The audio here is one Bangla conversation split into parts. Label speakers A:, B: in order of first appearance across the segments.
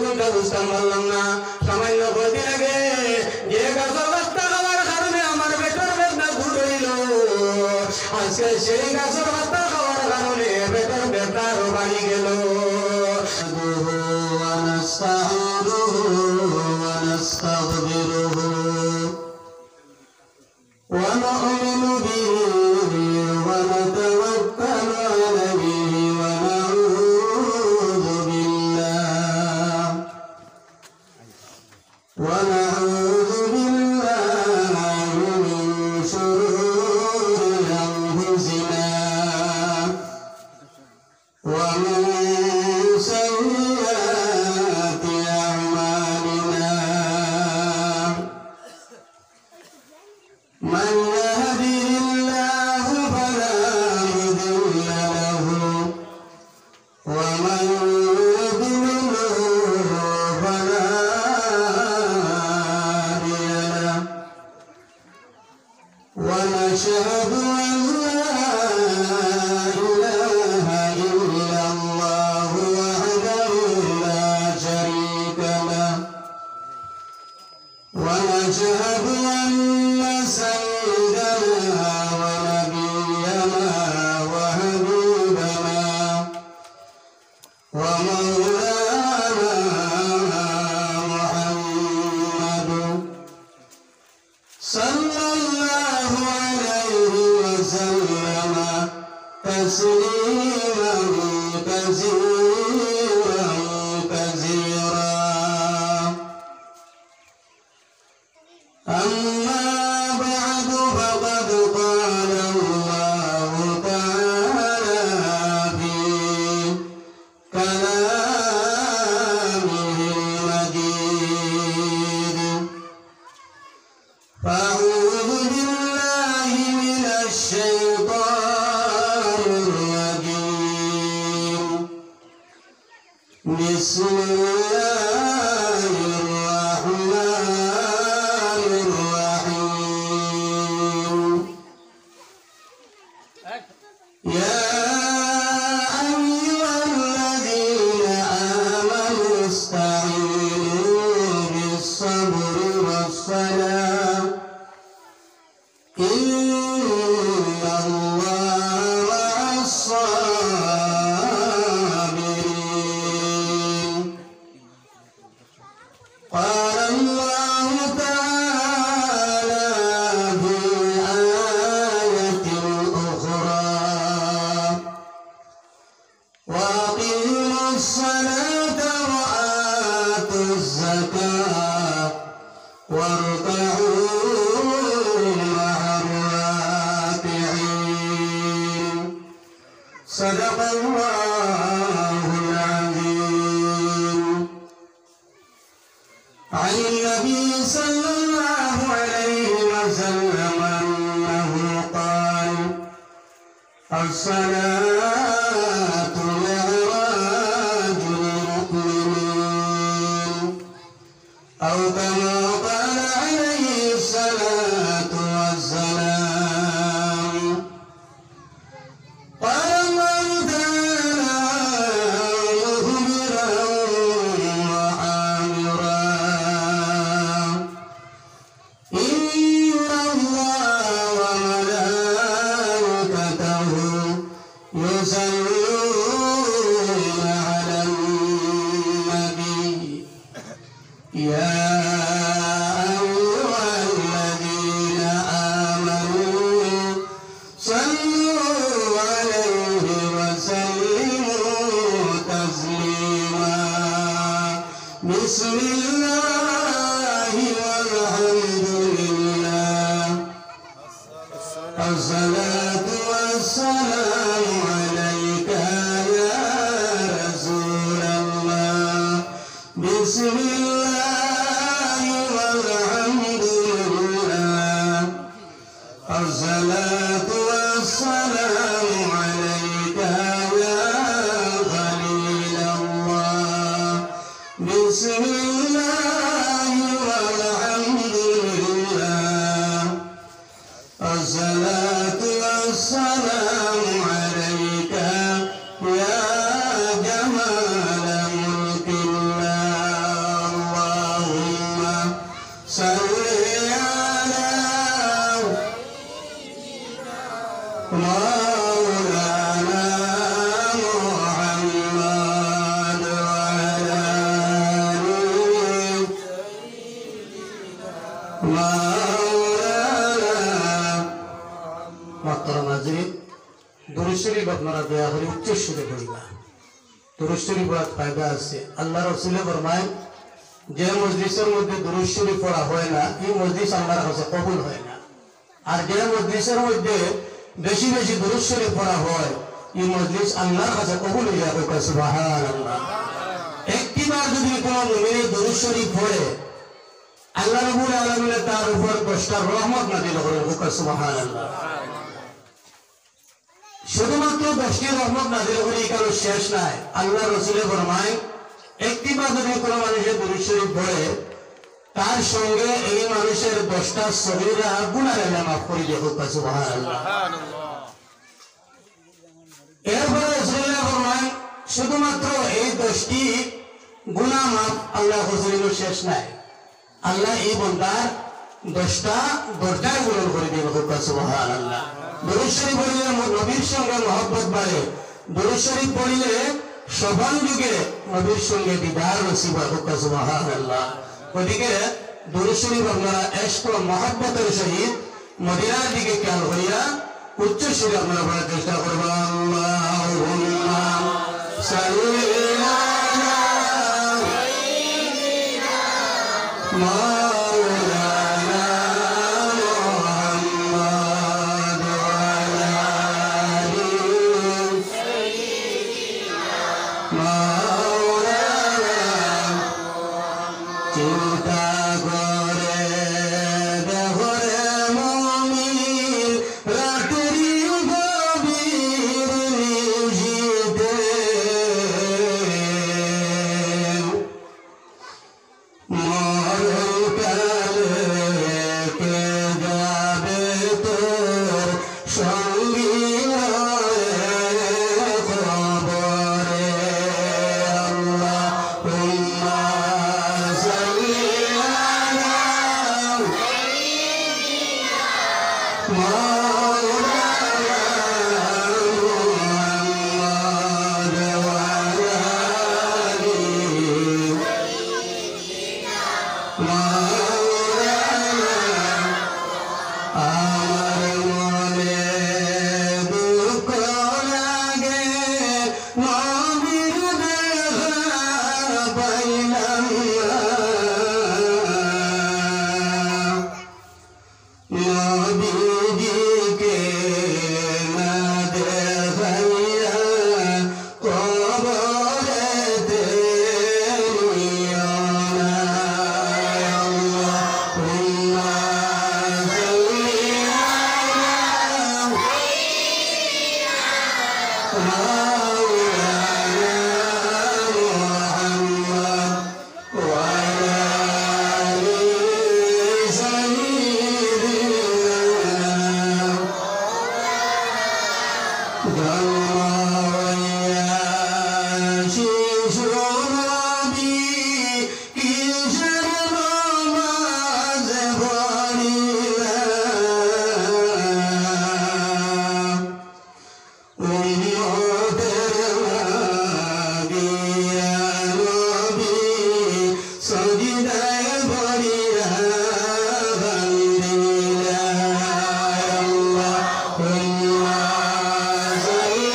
A: কোনটা বুঝতাম পারলাম না সামান্য ক্ষতি লাগে যে গাছের রাস্তা খাওয়ার কারণে আমার পেটের বেদনা দূর হইল আজকে সেই গাছের রাস্তা খাওয়ার কারণে পেটের বেদনা আরো বাড়ি গেল ونؤمن به ونتوكل عليه ونعوذ بالله من شرور أنفسنا ومن سيئات أعمالنا من يهده الله فلا مضل له ومن يضلله فلا هادي له ونشهد أن لا إله إلا الله وحده لا شريك له ونشهد أن سيدنا ونبينا وحبيبنا ومولانا محمد صلى الله عليه وسلم تسليما كثيرا كثيرا أما بعد فقد قال الله تعالى في كلامه المجيد فأعوذ بالله من الشيطان الرجيم بسم الله الرحمن الرحيم يا أيها الذين آمنوا استعينوا بالصبر والصلاة إن الله مع الصابرين قال الله تعالى في آية أخرى وأقيموا الصلاة وآتوا الزكاة واركعوا مع الراكعين صدق الله العظيم عن النبي صلى الله عليه وسلم أنه قال الصلاة معراج المؤمنين أو كما قال عليه الصلاة والسلام قال الله تعالى مخبرا وعامرا إن الله وملائكته يصلون على النبي يا أيها الذين آمنوا صلوا عليه وسلموا تسليما بسم الله والحمد لله الصلاة والسلام عليك يا رسول الله بسم الله محترم حاضرین درود شریف আপনারা দয়া করে উচ্চ সুরে পড়িবা درود شریف পড়ার ফায়দা আছে আল্লাহ রাসূল ফরমায় যে মজলিসের মধ্যে درود শরীফ পড়া হয় না এই মজলিস আল্লাহর কাছে কবুল হয় না আর যে মজলিসের মধ্যে বেশি বেশি درود শরীফ পড়া হয় এই মজলিস আল্লাহর কাছে কবুল হয়ে যাবে সুবহানাল্লাহ একবার যদি কোনো মুমিন درود শরীফ পড়ে আল্লাহ রাব্বুল আলামিন তার উপর 10টা রহমত নাযিল করেন সুবহানাল্লাহ শুধুমাত্র 10টি রহমত নাযিল করে কারো শেষ নাই আল্লাহ রাসূল ফরমায় একবার যদি কোনো মানুষের درود শরীফ পড়ে তার সঙ্গে এই মানুষের 10টা সগীরা গুনাহ মাফ করে দেয় সুবহানাল্লাহ এরপরে রাসূলুল্লাহ ফরমায় শুধুমাত্র এই 10টি গুনাহ মাফ আল্লাহ রাসূলের শেষ নাই আল্লাহ এই বান্দার 10টা দরজায় পূরণ করে দেবে সুবহানাল্লাহ درود শরীফ পড়লে নবীর সঙ্গে মহব্বত বাড়ে درود শরীফ পড়লে সফল যুগে নবীর সঙ্গে দিদার নসিব হয় সুবহানাল্লাহ ওদিকে درود শরীফ আপনারা ইশক ও মহব্বতের সহিত মদিনার দিকে খেয়াল করিয়া উচ্চ সুরে আপনারা পড়ার চেষ্টা করবেন আল্লাহুম্মা সাল্লি আলা সাইয়্যিদিনা মাওলানা মুহাম্মদ ওয়া আলা আলি সাইয়্যিদিনা মাওলানা চিন্তা করে দেহরে মুমিন রাত্রি গভীর নিশিতে মরণকালে কে যাবে তোর সঙ্গী হয়ে খবরে আল্লাহুম্মা সাল্লি আলা সাইয়্যিদিনা মাওলানা মুহাম্মদ ওয়া আলা আলি মাওলানা আমার মনে দুঃখ লাগে নবীর দেখা পাইলাম না নবীজিকে না দেখাইয়া কবরেতে নিও না আল্লাহুম্মা সাল্লি আলা মাওলানা মুহাম্মদ ওয়া আলা আলি সাইয়্যিদিনা গাওয়া শিশু নবী কিসের নামাজ পড়িলাম উম্মতের লাগিয়া নবী সজদায় পড়িয়া কান্দিলেন আল্লাহুম্মা সাল্লি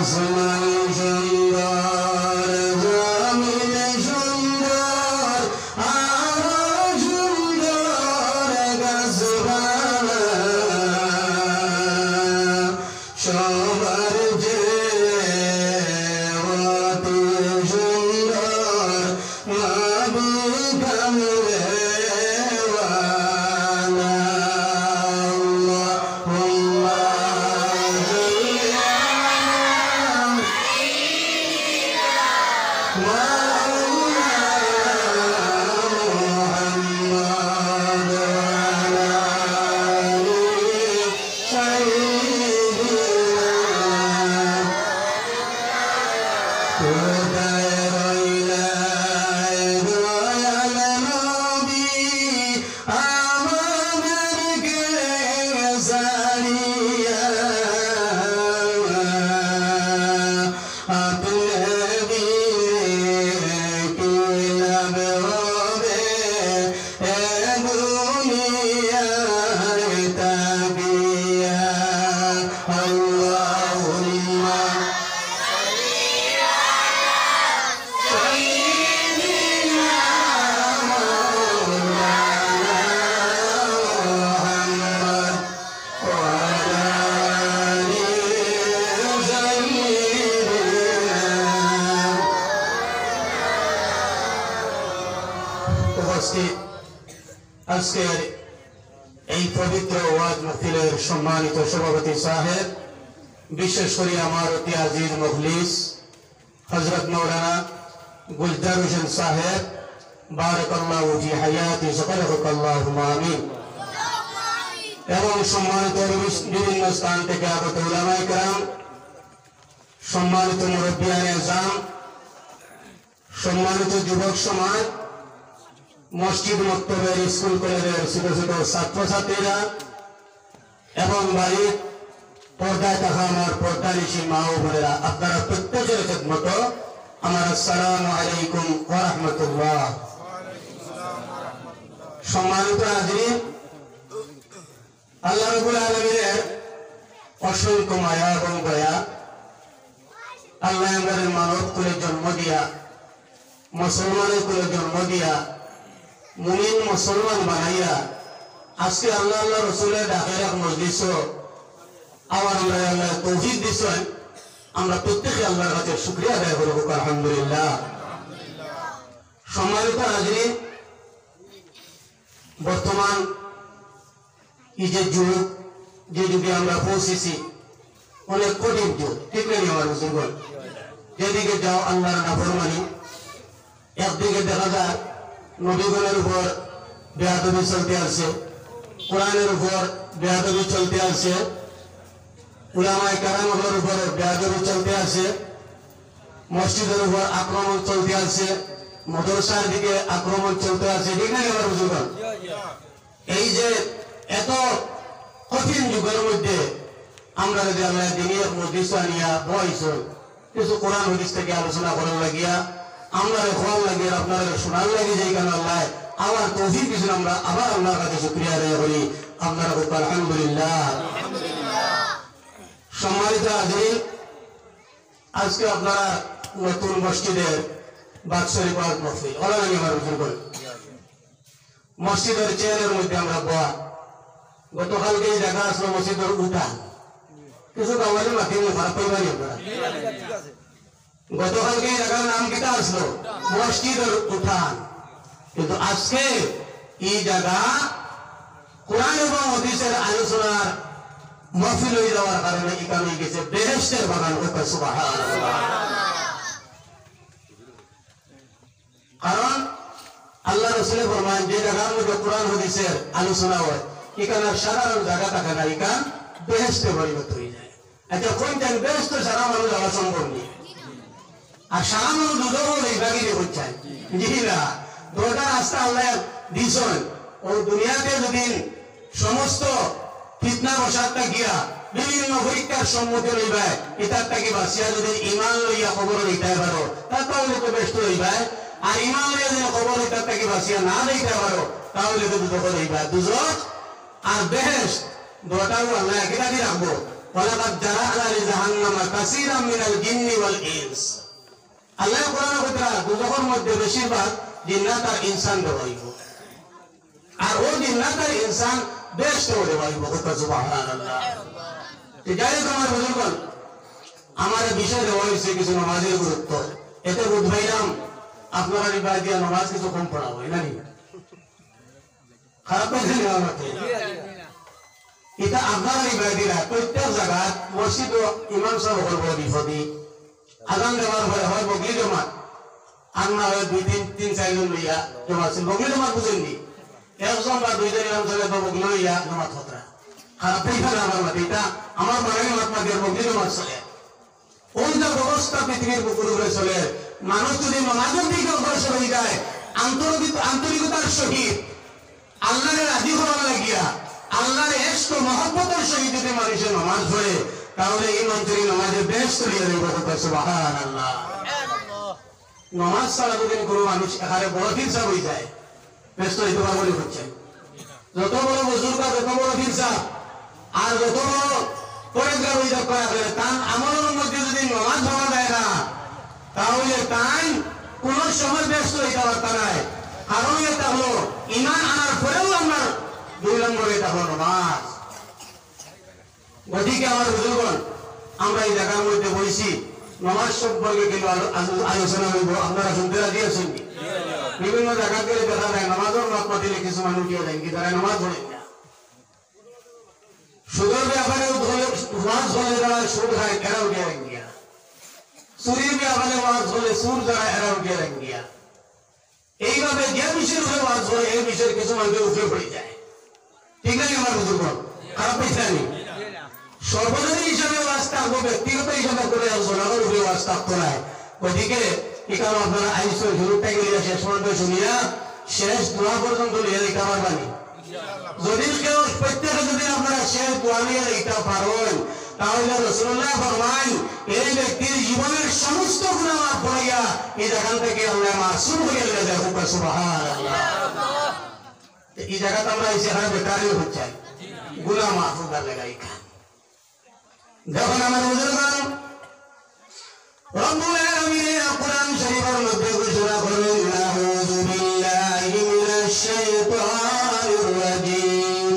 A: আসমান সুন্দর জমিন সুন্দর আরো সুন্দর গাছপালা সবার যে অতি সুন্দর মাবুদ কামড়েওয়ালা আল্লাহুম্মা আজকের এই পবিত্র ওয়াজ মাহফিলের সম্মানিত সভাপতি সাহেব, বিশেষ করে আমার অতি আজিজ মুখলিস হযরত মাওলানা গুলজার হোসেন সাহেব, বারাকাল্লাহু ফি হায়াতি সাকারাকাল্লাহু আমিন, এবং সম্মানিত বিভিন্ন স্থান থেকে আগত উলামায়ে কেরাম, সম্মানিত মুরব্বিয়ানে আযম, সম্মানিত যুবক সমাজ, মসজিদ মক্তবের স্কুল কলেজের ছোট ছোট ছাত্রছাত্রীরা এবং বাড়ির পর্দায় থাকা আমার পর্দানিশী মা ও বোনেরা, আপনারা প্রত্যেকের খেদমত আমার আসসালামু আলাইকুম ওয়া রাহমাতুল্লাহ। সম্মানিত হাজিরিন, আল্লাহ রাব্বুল আলামিনের অসংখ্য মায়া এবং দয়া, আল্লাহ আমাদের মানব কুলে জন্ম দিয়া, মুসলমানের কুলে জন্ম দিয়া, মুমিন মুসলমান বানাইয়া আজকে আল্লাহ আল্লাহ রসুলের ডাকের এক মজলিস আমার আল্লাহ তৌফিক দিচ্ছেন। আমরা প্রত্যেকে আল্লাহর কাছে শুকরিয়া আদায় করব, আলহামদুলিল্লাহ। সম্মানিত হাজিরিন, বর্তমান এই যে যুগ, যে যুগে আমরা পৌঁছেছি, অনেক কঠিন যুগ, ঠিক নেই আমার বুজুর্গ? যেদিকে যাও আল্লাহর নাফরমানি, একদিকে দেখা যায় নবীগণের উপর বেয়াদবি চলতে আছে, কোরআনের উপর বেয়াদবি চলতে আছে, উলামায়ে কেরামের উপর বেয়াদবি চলতে আছে, মসজিদের উপর আক্রমণ চলতে আছে, মাদ্রাসার দিকে আক্রমণ চলতে আছে, ঠিক না আমার বুঝুন? এই যে এত কঠিন যুগের মধ্যে আমরা যদি আল্লাহ দিনের মজলিস আনিয়া বয়স কিছু কোরআন হাদিস থেকে আলোচনা করার লাগিয়া আমরা খোয়ার লাগে, আপনারা শোনার লাগে, যে কেন আল্লাহ আবার তৌফিক দিয়েছেন, আমরা আবার আল্লাহর কাছে শুকরিয়া আদায় করি। আপনারা আলহামদুলিল্লাহ। সম্মানিত হাজিরিন, আজকে আপনারা নতুন মসজিদের বাৎসরিক ওয়াজ মাহফিল ওলামায়ে মারুফের করে মসজিদের চেয়ারের মধ্যে আমরা বয়া, গতকালকে এই জায়গা আসলো মসজিদের উঠান, কিছু কামালি মাটি খারাপ পাইবানি আপনারা। গতকালকে এই জায়গার নাম কিটা আসলো মসজিদের উঠান, কিন্তু আজকে এই জায়গা কোরআন এবং হাদিসের আলোচনার মাহফিল হয়ে যাওয়ার কারণে এখানে গেছে বেহেশতের বাগান। সুবহানাল্লাহ। কারণ আল্লাহ রাসূল ফরমান, যে জায়গার মধ্যে কোরআন হাদিসের আলোচনা হয় এখানে সাধারণ জায়গা থাকে না, এখান বেহেশতে পরিণত হয়ে যায়। আচ্ছা, কোনটান বেহেশত সারা মানুষ যাওয়া সম্ভব নেই, আর সারা মানুষ দুধও এই বাগিয়ে হচ্ছে জি না। দুটা রাস্তা আল্লাহ দিয়েছেন, ও দুনিয়াতে যদি সমস্ত ফিতনা বসাতটা গিয়া বিভিন্ন পরীক্ষার সম্মুখীন হইবে, এটার থেকে বাঁচিয়া যদি ইমান লইয়া খবর লইতে পারো তাহলে তো ব্যস্ত হইবে, আর ইমান লইয়া যদি খবর এটার থেকে বাঁচিয়া না লইতে পারো তাহলে তো দুটো হইবে। দুজক আর বেহেশত দুটাও আল্লাহ একই রাখবো, ওয়ালাকাদ জারা'না লিজাহান্নামা কাসীরাম মিনাল জিন্নি ওয়াল ইনস। আল্লাহ কোরআনে কইরা দুজখের মধ্যে বেশিরভাগ জিন্নাত আর ইনসান দেওয়াইব, আর ও জিন্নাত আর ইনসান বেহেশতে দেওয়াইব। সুবহানাল্লাহ। যাই হোক আমার বুজুর্গণ, আমার বিষয় দেওয়া হয়েছে কিছু নামাজের গুরুত্ব। এতে বুঝ ভাইলাম আপনারা রিবাই দিয়া নামাজ কিছু কম পড়া হয় না, খারাপ পাইছেন আমাকে। এটা আপনারা রিবাই দিলা প্রত্যেক জায়গায় মসজিদ ও ইমাম সাহেব বলবো বিপদী আজান দেওয়ার পরে হয় বগলি জমাত, আর না হয় 2-3-4 লইয়া জমাত ছিল। বগলি জমাত বুঝেননি, একজন বা দুইজন ইমাম সাহেব বগলি লইয়া জমাত হতরা খারাপ পাইছেন আমার মাঠে। এটা আমার বাড়ির মাত্রা দিয়ে বগলি জমাত চলে। ওই যে ব্যবস্থা পৃথিবীর বুকুর উপরে চলে, মানুষ যদি নামাজের দিকে অগ্রসর হয়ে যায় আন্তরিকতার সহিত আল্লাহর রাজি হওয়ার লাগিয়া আল্লাহর ইশক ও মহব্বতের সহিত যদি মানুষের নামাজ পড়ে, তাহলে এই মন্ত্রী নামাজের বেশ চলিয়ে দেবে। সুবহানাল্লাহ। নামাজ ছাড়া যদি কোনো মানুষ এখানে বড় ফিরসা হয়ে যায়, ব্যস্ত হইতে পারবো হচ্ছে। যত বড় বুজুর্গ, যত বড় ফিরসা আর যত বড় পরেজগার হয়ে যাক করা করে, তার আমলের মধ্যে যদি নামাজ হওয়া যায় না, তাহলে তাই কোন সময় ব্যস্ত হইতে পারত নাই। কারণ এটা হলো ইমান আনার পরেও আমার 2 নম্বর, এটা হলো নামাজ। গতিকে আমার বুজুর্গণ, আমরা এই জায়গার মধ্যে বলেছি নামাজ সম্পর্কে কিন্তু আলোচনা হইব। আপনারা শুনতে রাজি আছেন? বিভিন্ন জায়গা থেকে দেখা যায় নামাজের মত দিলে কিছু মানুষ দিয়ে দেন কি তারা নামাজ পড়ে না। সুদের ব্যাপারে ওয়াজ হলে যারা সুদ খায় এরা উঠে গিয়া, চুরির ব্যাপারে ওয়াজ হলে সুর যারা এরা উঠে গিয়া। এইভাবে যে বিষয়ের উপরে ওয়াজ হলে এই বিষয়ের কিছু মানুষ উঠে পড়ে যায়। ঠিক আছে আমার বুজুর্গ, খারাপ পাইছে আমি সর্বজনীন হিসাবে ওয়াজ থাকবো, ব্যক্তিগত হিসাবে করে জনগণ উপরে ওয়াজ থাকতো না। ওইদিকে এখানে আপনারা আইসো শুরুটা গেলে শেষ পর্যন্ত শুনিয়া শেষ দোয়া পর্যন্ত লিয়ে দিতে পারবানি। যদি কেউ প্রত্যেকে যদি আপনারা শেষ দোয়া নিয়ে দিতে পারেন, তাহলে রাসূলুল্লাহ ফরমান এই ব্যক্তির জীবনের সমস্ত গুনাহ মাফ হইয়া এই জায়গা থেকে আল্লাহ মাসুম হয়ে যায়। সুবহানাল্লাহ। এই জায়গাতে আমরা এসে এখানে বেকারি হচ্ছে গুনাহ মাফ হওয়ার লাগাই। যখন আমার বুজুর্গগণ রব্বুল আলামিন কোরআন শরীফের মধ্যে ঘোষণা করেন, আউযু বিল্লাহি মিনাশ শাইতানির রাজীম,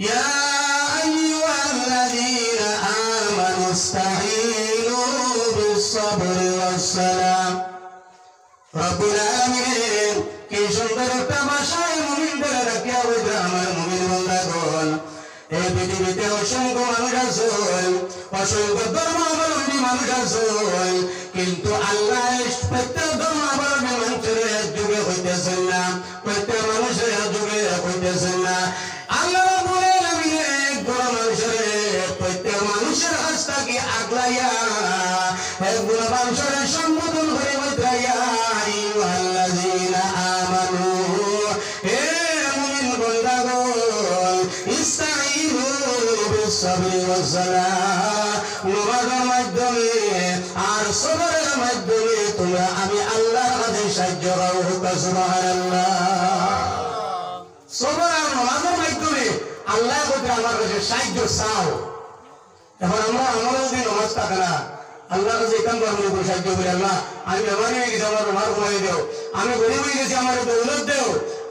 A: ইয়া আইয়ুহাল্লাযীনা আমানু ইসতাঈনু বিস-সাবরি ওয়াস-সালাম। রব্বুল আলামিন কি সুন্দর একটা ভাষায় মুমিনদের রাখিয়া বলে, আমার মুমিন বান্দাগণ, এই পৃথিবীতে অসংখ্য মানুষ আছে, অসংখ্য ধর্মাবলম্বী মানুষ আছে, কিন্তু আল্লাহ প্রত্যেক ধর্মাবলম্বী মানুষের এক যুগে হইতেছেন না, প্রত্যেক মানুষের এক যুগে হইতেছেন না। আল্লাহ রাব্বুল আলামিন একজন মানুষের প্রত্যেক মানুষের কাছ থেকে আগলাইয়া একজন মানুষের সম্বোধন করে বইতাইয়া, আইয়ুহাল্লাযীনা আমানু, হে মুমিন বান্দাগণ, ইসতাঈনু বিস-সাবরি ওয়াস-সালাম, নামাজের মাধ্যমে আর সবরের মাধ্যমে তোমরা আমি আল্লাহর কাছে সাহায্য পাও। সুবহানাল্লাহ। সবর আর নামাজের মাধ্যমে আল্লাহর কাছে আমার কাছে সাহায্য চাও। এখন আমরা আমারও যদি নামাজ থাকে না, আল্লাহর কাছে এখান ধর্মের উপর সাহায্য করি, আল্লাহ আমি বেমারি হয়ে গেছি, আমার বেমার কমাই দেও, আমি গরিব হয়ে গেছি, আমার দৌলত দেও,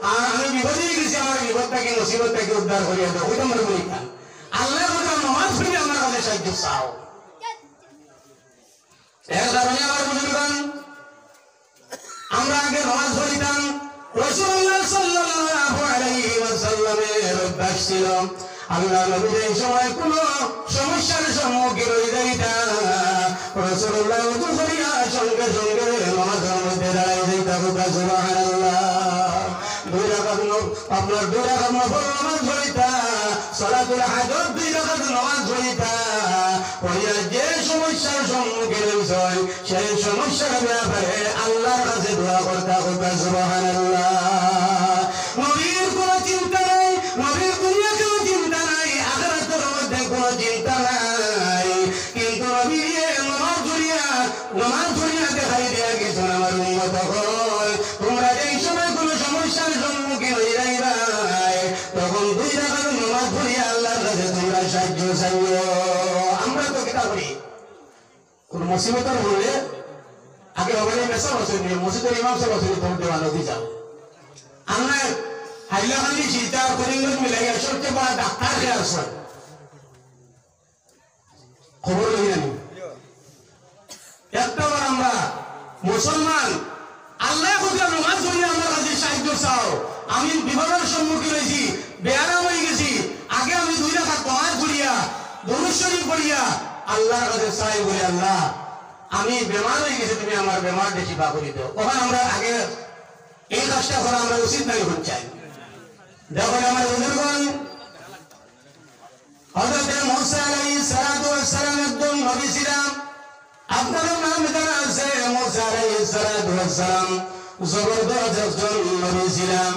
A: আর আমি বিপদে হয়ে গেছি, আমার বিপদটাকে মুসিবতটাকে উদ্ধার করিয়া দেও। ওইটা আমার বলি খান আল্লাহর কাছে নামাজ পড়ে আমার কাছে সাহায্য চাও। এর কারণে আমার বুজুর্গগণ, আমরা আগে নামাজ পড়িতাম, রাসূলুল্লাহ সাল্লাল্লাহু আলাইহি ওয়াসাল্লামের অভ্যাস ছিল আল্লাহ নবী এই সময় কোন সমস্যার সম্মুখীন হয়ে যাইতেন, রাসূলুল্লাহ ওযু করিয়া সঙ্গে সঙ্গে নামাজের মধ্যে দাঁড়ায় যাইতেন। সুবহানাল্লাহ। 2 রাকাত আপনার 2 রাকাত নফল নামাজ পড়িতা, সালাতুল হাজত 2 রাকাত নামাজ পড়িতা, পড়িয়া যে সমস্যার সম্মুখীন হইছেন সেই সমস্যার ব্যাপারে আল্লাহর কাছে দোয়া করতে হবে। সুবহানাল্লাহ। নবীর কোনো চিন্তা নাই, নবীর দুনিয়াতেও চিন্তা নাই, আখিরাতের মধ্যে কোনো চিন্তা নাই, কিন্তু নবী নামাজ ধরিয়া দেখাই দেয়া গেছেন, আমার উম্মত হল তোমরা যেই সময় কোনো সমস্যার সম্মুখীন হয়ে যাইবা তখন 2 রাকাত নামাজ পড়িয়া আল্লাহর কাছে তোমরা সাহায্য চাইও। মুসিবতের হলে আগে হবে মেসা বছর নিয়ে মসজিদের ইমাম সাহেব বছর ভোট দেওয়া নদী যাও আমরা হাইলাকান্দি সীতা করিমগঞ্জ মিলাই সবচেয়ে বড় ডাক্তার কে আসেন খবর লই জানি একটাবার আমরা মুসলমান আল্লাহ কোথাও নমাজ পড়ি আমার কাছে সাহায্য চাও আমি বিপদের সম্মুখীন হয়েছি বেয়ারাম হয়ে গেছি আগে আমি 2 রাকাত নামাজ পড়িয়া দরুদ শরীফ পড়িয়া আল্লাহর কাছে চাই বলি আল্লাহ আমি বেমার হয়ে গেছি তুমি আমার বেমারটা শিফা করে দাও তখন আমরা আগে এই কাজটা করা আমরা উচিত নাই হতে চাই দেখুন আমার বুজুর্গগণ হযরত মুসা আলাইহিস সালাতু ওয়াস সালাম একজন নবী ছিলেন আপনাদের নাম জানা আছে মুসা আলাইহিস সালাতু ওয়াস সালাম জবরদস্ত একজন নবী ছিলেন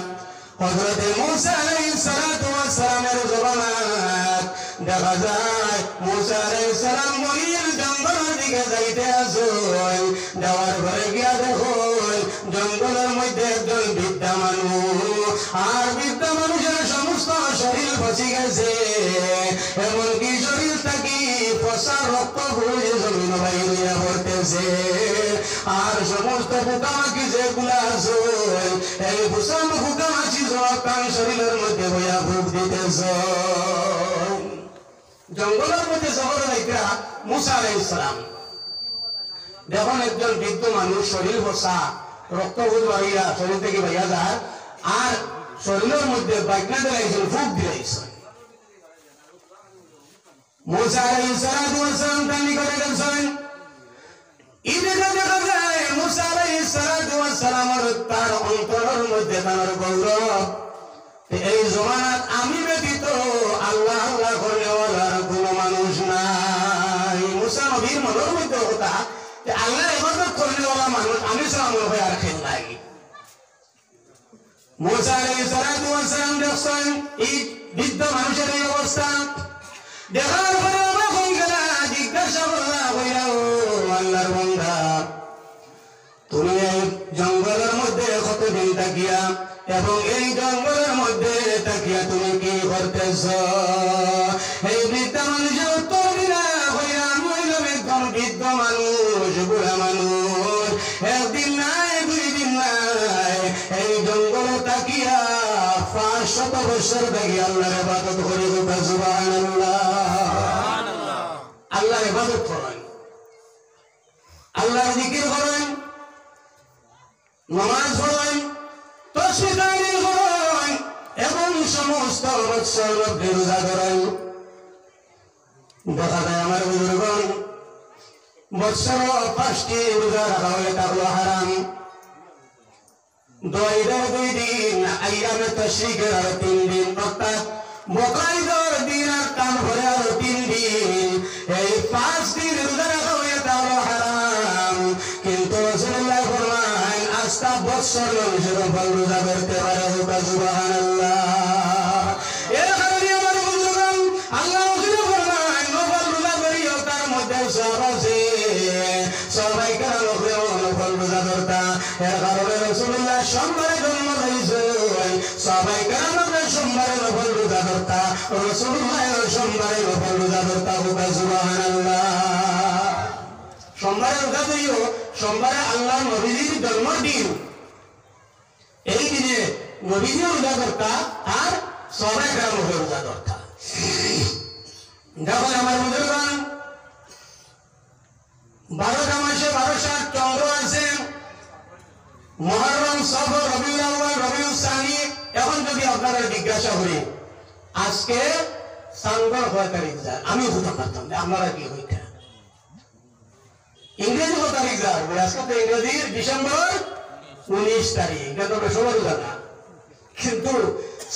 A: হযরত মুসা আলাইহিস সালাতু ওয়াস সালামের জবানাত দেখা যায় মুসা আলাইহিস সালাম মহিল জঙ্গলের দিকে যাইতে আসেন যাওয়ার পরে গিয়া দেখুন জঙ্গলের মধ্যে একজন বৃদ্ধা মানুষ আর বৃদ্ধা মানুষের সমস্ত শরীর ফসি গেছে এমনকি শরীর থাকি পচা রক্ত ঘুরে জমিন বাইর হইয়া পড়তেছে আর সমস্ত পোকামাকি যেগুলা আছে এই পোকামাছি সব শরীরের মধ্যে বইয়া ভোগ দিতেছে জঙ্গলের মধ্যে শহর যাইতা মুসা আলাইহিস সালাম দেখুন একজন বৃদ্ধ মানুষ শরীর বসা রক্ত বাড়িয়া শরীর থেকে বাইয়া যায় আর শরীরের মধ্যে বাইকনা দিলাইছেন ফুক দিলাইছেন মুসা আলাইহিস সালাম তার নিকটে গেছেন ইদিকে দেখা যায় মুসা আলাইহিস সালামের তার অন্তরের মধ্যে তার গৌরব এই জমানাত আমি ব্যতীত আল্লাহ আল্লাহ করেওয়ালার কোনো মানুষ নাই মুসা নবীর মনের মধ্যে কথা আল্লাহ ইবাদত করেওয়ালা মানুষ আমি ছাড়া মনে হয় আর কেউ নাই মুসা আলাইহিস সালাম দেখছেন এই বৃদ্ধ মানুষের এই অবস্থা দেখার পরে অবাক হয়ে গেলা জিজ্ঞাসা করলা হইলা ও আল্লাহর বান্দা তুমি এই জঙ্গলের মধ্যে কতদিন থাকিয়া এবং এই জঙ্গলের মধ্যে থাকিয়া তুমি কি করতেছ এই বৃদ্ধ মানুষের উত্তর দিলা হইয়া মহিলা একজন বৃদ্ধ মানুষ বুড়া মানুষ একদিন নাই 2 দিন নাই এই জঙ্গলে থাকিয়া 500 বছর থাকি আল্লাহর ইবাদত করি সুবহানাল্লাহ আল্লাহর ইবাদত করেন আল্লাহর জিকির করেন নামাজ পড়েন তাসবিহ তাহলিল করেন এবং সমস্ত বৎসর রোজা করেন দেখা যায় আমার বুজুর্গগণ বৎসর 5টি রোজা রাখা হয়ে থাকলো হারাম দোয়াইদের 2 দিন আইয়ামে তাশরিকের আরো 3 দিন অর্থাৎ বকরাইদের দিন আর কান ভরে আরো 3 দিন এই 5 দিন রোজা রাখা হয়ে থাকলো হারাম কিন্তু রাসূলুল্লাহ ফরমান আস্তা বৎসর মানুষের উপর রোজা করতে পারে সুবহানাল্লাহ এর কারণে আমার বুজুর্গগণ আল্লাহ রাসূল ফরমান নফল রোজা করিও তার মধ্যে সব আছে সবাই কারণ নফল রোজা করতা এর কারণে রাসূলুল্লাহ সোমবারে জন্ম হয়েছে সবাই কারণ সোমবারে নফল রোজা করতা রাসূলুল্লাহ সোমবারে নফল রোজা করতা সুবহানাল্লাহ সোমবারে রোজা করিও সোমবারে আল্লাহ নবীর জন্মদিন এই দিনে নবীর রোজা করতা আর সবাই কারণ রোজা করতা দেখুন আমার বুজুর্গগণ 12টা মাসে 12টা চন্দ্র আছে মুহররম সফর রবিউল আউয়াল রবিউল সানি এখন যদি আপনারা জিজ্ঞাসা করি আজকে সানবার কয় তারিখ যায় আমি বুঝতে পারতাম না আপনারা কি হইতা ইংরেজি কত তারিখ যায় আজকে তো ইংরেজি ডিসেম্বর 19 তারিখ এটা তো সবাই জানা কিন্তু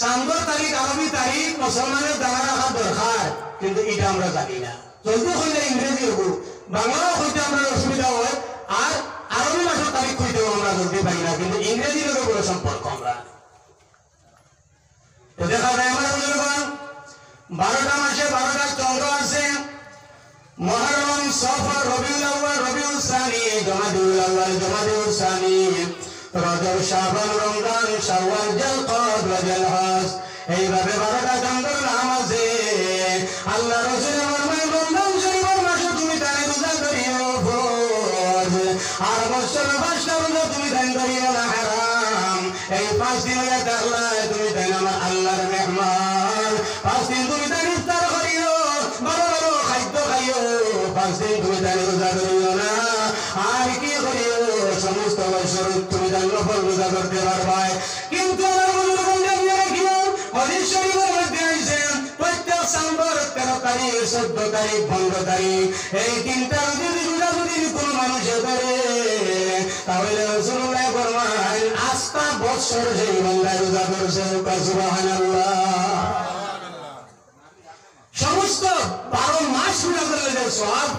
A: সানবার তারিখ আরবি তারিখ মুসলমানের জানা রাখা দরকার কিন্তু এটা আমরা জানি না যদি হইলে ইংরেজি হবো বাংলা হইতে আমরা অসুবিধা হয় আর আরবি ভাষার তারিখ হইতেও আমরা ধরতে পারি না কিন্তু ইংরেজির লোকের কোনো সম্পর্ক আমরা দেখা যায় আমার বুজুর্গগণ 12টা মাসে 12টা চন্দ্র আছে মুহররম সফর রবিউল আউয়াল রবিউল সানি জমাদিউল আউয়াল জমাদিউল সানি রজব শাবান রমজান শাওয়াল জিলকদ ওয়াজিল হজ এইভাবে 12টা চন্দ্রের নাম আছে আল্লাহ রাসূল ফরমান রমজান শরীফের মাসে তুমি তারে রোজা করিও আর বছর 5টা রোজা তুমি দান করিও না হারাম। এই 5 দিন হইয়া থাকলে তুমি তাই আমার আল্লাহর মেহমান। 5 দিন তুমি তাই ইফতার করিও, ভালো ভালো খাদ্য খাইও। 5 দিন তুমি তাই রোজা করিও না। আর কি করিও, সমস্ত বছর তুমি তাই নফল রোজা করতে পারবে। কিন্তু আমার বুজুর্গগণ জানিয়ে রাখিও, হাদিস শরীফের মধ্যে আছে প্রত্যেক সাম্বর 13 তারিখ, 14 তারিখ, 15 তারিখ এই 3টা রোজা যদি কোনো মানুষে করে তাহলে রাসূলুল্লাহ ফরমান আস্থা বছর সেই বান্দা রোজা করছে। সুবহানাল্লাহ। সমস্ত 12 মাস রোজা করলে যে সওয়াব,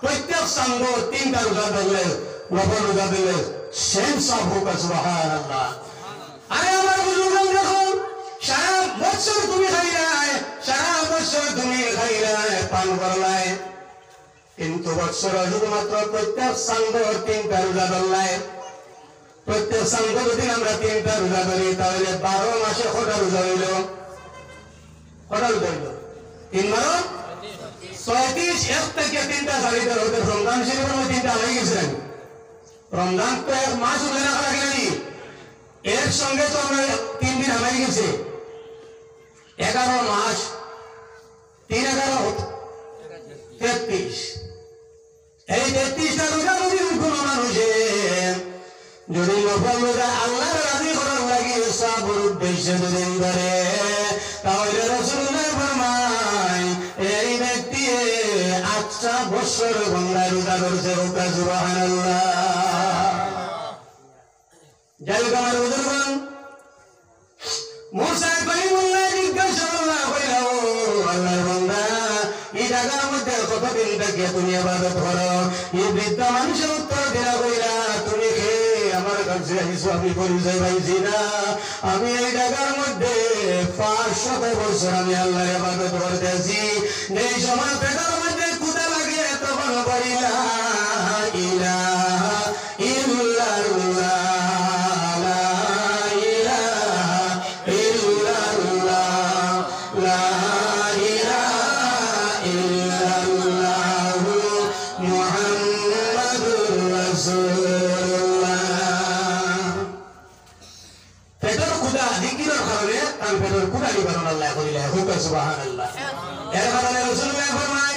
A: প্রত্যেক সাঙ্গ 3টা রোজা করলে, নফল রোজা দিলে সেম সওয়াব হোক। সুবহানাল্লাহ। আরে আমার বুজুর্গগণ দেখো, সারা বছর তুমি খাইলাই, সারা বছর তুমি খাইলাই, পান করলাই, কিন্তু বছর শুধুমাত্র প্রত্যেক সাঙ্গ 3টা রোজা ধরলাই। প্রত্যেক সাঙ্গ যদি আমরা 3টা রোজা করি তাহলে 12 মাসে কটা রোজা হইল? কটা রোজা হইল? 3 বারো 36। 1 থেকে 3টা সারিতে হতে রমজান শরীফের মধ্যে 3টা হয়ে গেছে। রমজান তো 1 মাস হয়ে রাখা লাগে নাকি? এর সঙ্গে তো আমরা 3 দিন হামাই গেছে। 11 মাস 3 11 33। এই 33টা রোজা যদি কোনো মানুষে যদি নফল রোজা আল্লাহর রাজি করার লাগে সওয়াবের উদ্দেশ্যে যদি করে তাহলে রাসূলুল্লাহ ফরমান এই ব্যক্তি 8টা বছর বাংলায় রোজা করছে। সুবহানাল্লাহ। যাই হোক আমার বুজুর্গগণ, মুসা কালিমুল্লাহ জিজ্ঞাসা করিল, আল্লাহর বান্দা এই জায়গার মধ্যে কতদিন থেকে তুমি ইবাদত করো? এই বৃদ্ধ মানুষের উত্তর দিলা কইলা, তুমি কে আমার কাছে আইছো? আমি পরিচয় পাইছি না। আমি এই জায়গার মধ্যে 500 বছর আমি আল্লাহর ইবাদত করতেছি। যেই সময় পেটের মধ্যে ক্ষুধা লাগে তখন বলি লা ইলাহা ইল্লাল্লাহ, পেটের ক্ষুধা জিকিরের কারণে তার পেটের ক্ষুধা নিবারণ আল্লাহ করিলে। সুবহানাল্লাহ। এর কারণে রাসূলুল্লাহ ফরমান